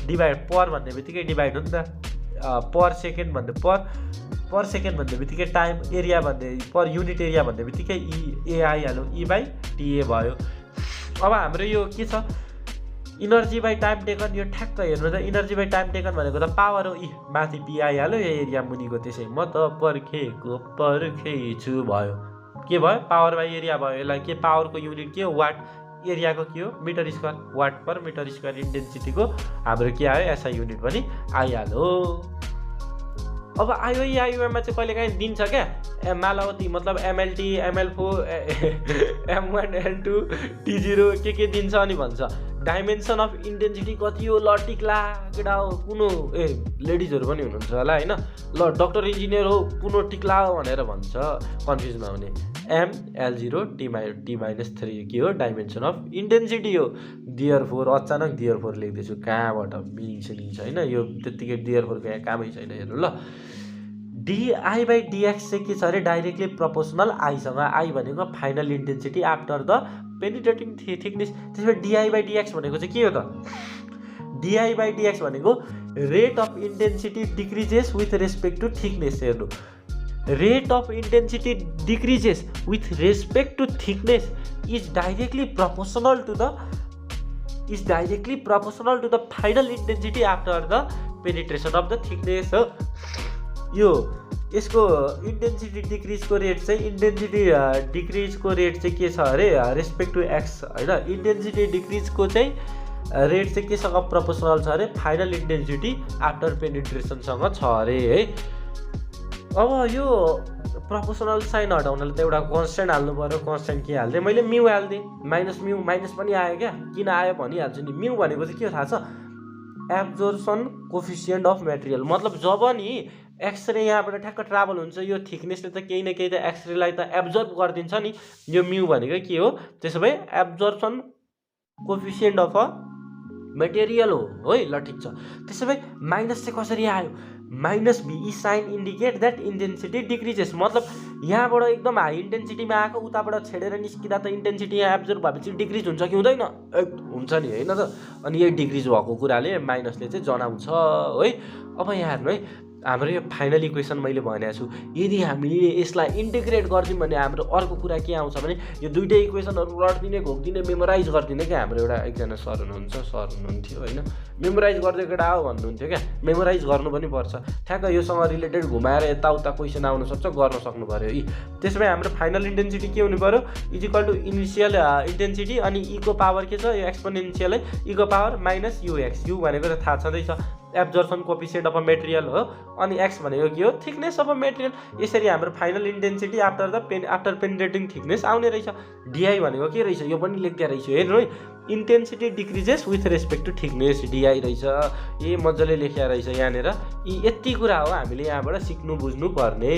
डिभाइड, पर भन्ने बित्तिकै डिभाइड हो नि त, पर सेकेन्ड भन्ने पर सेकेन्ड भन्ने बित्तिकै टाइम, एरिया भन्ने पर युनिट एरिया भन्ने बित्तिकै ए आइहाल्यो, ई बाई टिए भयो। अब हाम्रो यो के छ, इनर्जी बाई टाइम टेकन, यो ठ्याक्क हेर्नु त, इनर्जी बाई टाइम टेकन भनेको त पावर हो, माथि पी आइहाल्यो, यो एरिया मुनिको, त्यसै म त पर्खेछु भयो, के भयो, पावर बाई एरिया भयो। यसलाई के, पावरको युनिट के हो, वाट, एरियाको के हो, metre square, watt per metre square. इन्टेन्सिटीको हाम्रो के आयो, एसआई युनिट पनि आइहाल्यो। अब आइओएममा चाहिँ कहिले काहीँ दिन्छ क्या, मालावती मतलब MLT ML4 M1 M2 T0 के दिन्छ अनि भन्छ डाइमेन्सन अफ इन्टेन्सिटी कति हो, ल टिक्ला केटा हो कुनो, लेडिजहरू पनि हुनुहुन्छ होला होइन, ल डक्टर इन्जिनियर हो कुनो टिक्ला हो भनेर भन्छ, कन्फ्युज नहुने। ML0 T-3 के हो, डाइमेन्सन अफ इन्टेन्सिटी हो। देयरफोर अचानक देयरफोर लेख्दैछु, कहाँबाट मिनिङ छ होइन, यो त्यत्तिकै देयरफोरको यहाँ कामै छैन, हेर्नु ल। DI/dx चाहिँ के छ अरे, डाइरेक्टली प्रपोर्सनल आईसँग, आई भनेको final intensity after the penetrating thickness. त्यसमा DI/dx भनेको चाहिँ के हो त, DI/dx भनेको rate of intensity decreases with respect to thickness. हेर्नु, rate of intensity decreases with respect to thickness is directly proportional to the is directly proportional to the final intensity after the penetration of the thickness हो। यो यसको इन्टेन्सिटी डिक्रिजको रेट चाहिँ के छ अरे रेस्पेक्ट टु एक्स होइन। इन्टेन्सिटी डिक्रिजको चाहिँ रेट चाहिँ केसँग प्रोपोर्सनल छ अरे फाइनल इन्टेन्सिटी आफ्टर पेनिट्रेसनसँग छ अरे है। अब यो प्रोपोर्सनल साइन हटाउनलाई त एउटा कन्स्टेन्ट हाल्नु पऱ्यो। कन्स्टेन्ट के हाल्थेँ मैले? म्यू हाल्थेँ। माइनस म्यू, माइनस पनि आयो क्या, किन आयो भनिहाल्छु नि। म्यू भनेको चाहिँ के थाहा छ? एब्जर्सन कोफिसियन्ट अफ मेटेरियल। मतलब जब नि एक्सरे यहाँबाट ठ्याक्क ट्राभल हुन्छ, यो थिकनेसले त केही न केही त एक्सरेलाई त एब्जर्भ गरिदिन्छ नि। यो म्यू भनेको के हो? त्यसो भए एब्जर्सन कोफिसियन्ट अफ अ मेटेरियल हो है। ल ठिक छ। त्यसो भए माइनस चाहिँ कसरी आयो? माइनस भी sign indicate that intensity decreases. मतलब यहाँबाट एकदम हाई इन्टेन्सिटीमा आएको, उताबाट छेडेर निस्किँदा त इन्टेन्सिटी यहाँ एब्जर्भ भएपछि डिक्रिज हुन्छ कि हुँदैन? हुन्छ नि होइन त। अनि यही डिक्रिज भएको कुराले माइनसले चाहिँ जनाउँछ है। अब यहाँ हेर्नु है, हाम्रो यो फाइनल इक्वेसन मैले भनेको छु, यदि हामीले यसलाई इन्टिग्रेट गरिदिउँ भने हाम्रो अर्को कुरा के आउँछ भने यो दुइटै इक्वेसनहरू रट्दिने घोक्दिने मेमोराइज गरिदिने क्या। हाम्रो एउटा एकजना सर हुनुहुन्थ्यो होइन, मेमोराइज गर्दै केटा हो भन्नुहुन्थ्यो क्या। मेमोराइज गर्नु पनि पर्छ, ठ्याक्क योसँग रिलेटेड घुमाएर यताउता क्वेसन आउन सक्छ, गर्न सक्नु पऱ्यो यी। त्यसो भए हाम्रो फाइनल इन्टेन्सिटी के हुनु पऱ्यो? इजिकल टु इनिसियल इन्टेन्सिटी अनि इको पावर के छ? यो एक्सपोनेन्सियल है, इको पावर माइनस युएक्स। यु भनेको त थाहा छँदैछ absorption coefficient of a material हो, अनि एक्स भनेको के हो? Thickness of a material. यसरी हाम्रो final intensity after penetrating thickness आउने रहेछ। डिआई भनेको के रहेछ? यो पनि लेख्दै रहेछ हेर्नु है, intensity decreases with respect to thickness, D I रहेछ। ए मजाले लेख्या रहेछ यहाँनिर। यति कुरा हो हामीले यहाँबाट सिक्नु बुझ्नु पर्ने।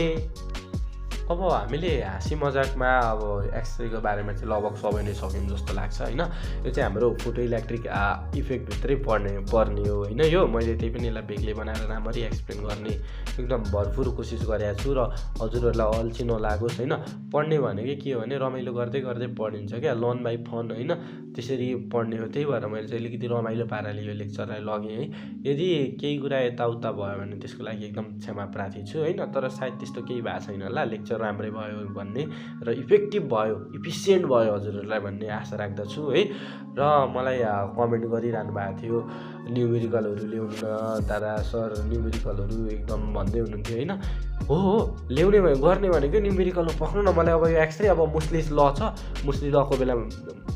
अब हामीले हाँसी मजाकमा अब एक्सरेको बारेमा चाहिँ लगभग सबै नै सक्यौँ जस्तो लाग्छ होइन। यो चाहिँ हाम्रो फोटो इलेक्ट्रिक इफेक्टभित्रै पर्ने हो होइन। यो मैले त्यही पनि यसलाई बेग्लै बनाएर राम्ररी एक्सप्लेन गर्ने एकदम भरपुर कोसिस गरेको छु र हजुरहरूलाई अल्छी नलागोस् होइन। पढ्ने भनेको के हो भने रमाइलो गर्दै गर्दै पढिन्छ क्या, लर्न बाई फन होइन, त्यसरी पढ्ने हो। त्यही भएर मैले चाहिँ अलिकति रमाइलो पाराले यो लेक्चरलाई लगेँ है। यदि केही कुरा यताउता भयो भने त्यसको लागि एकदम क्षमा प्रार्थी छु होइन। तर सायद त्यस्तो केही भएको छैन होला, लेक्चर राम्रै भयो भन्ने र इफेक्टिभ भयो, इफिसियन्ट भयो हजुरहरूलाई भन्ने आशा राख्दछु है। र मलाई कमेन्ट गरिरहनु भएको थियो न्युमेरिकलहरू ल्याउनु न दादा सर, न्युमेरिकलहरू एकदम भन्दै हुनुहुन्थ्यो होइन। हो ल्याउने गर्ने भनेको न्युमेरिकल पक्नु न। मलाई अब यो एक्सरे अब मुस्लिस ल छ, मुस्लिस लको बेला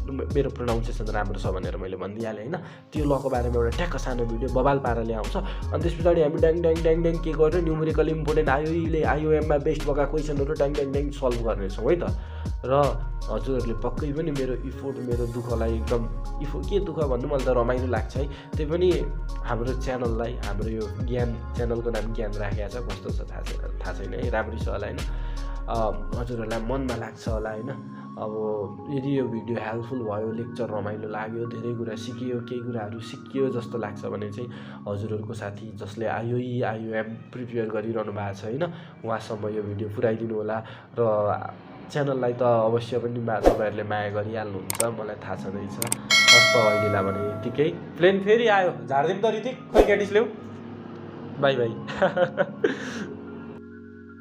मेरो प्रोनाउन्सिएसन राम्रो छ भनेर मैले भनिदिइहालेँ होइन। त्यो लको बारेमा एउटा ट्याक्क सानो भिडियो बबाल पाराले आउँछ। अनि त्यस पछाडि हामी ड्याङ ड्याङ ड्याङ ड्याङ के गर्यो, न्युमेरिकल इम्पोर्टेन्ट आइओएममा बेस्ट भएका क्वेसनहरू ड्याङ ड्याङ ड्याङ सल्भ गर्नेछौँ है त। र हजुरहरूले पक्कै पनि मेरो इफोर्ट, मेरो दुःखलाई एकदम के दुःख भन्नु, मलाई त रमाइलो लाग्छ है। त्यही पनि हाम्रो च्यानललाई, हाम्रो यो ज्ञान च्यानलको नाम ज्ञान राखेको छ, कस्तो छ थाहा छैन है, राम्रै छ होला होइन। हजुरहरूलाई मनमा लाग्छ होला होइन। अब यदि यो भिडियो हेल्पफुल भयो, लेक्चर रमाइलो लाग्यो, धेरै कुरा सिकियो, केही कुराहरू सिकियो जस्तो लाग्छ भने चाहिँ हजुरहरूको साथी जसले आइओएम प्रिपेयर गरिरहनु भएको छ होइन, उहाँसम्म यो भिडियो पुऱ्याइदिनु होला। र च्यानललाई त अवश्य पनि तपाईँहरूले माया गरिहाल्नुहुन्छ, मलाई थाहा छँदैछ। हस्त अहिलेलाई भने यत्तिकै। प्लेन फेरि आयो, झारिदिउँ त ऋतिक, खोइ क्याटिस ल्याऊ। By by.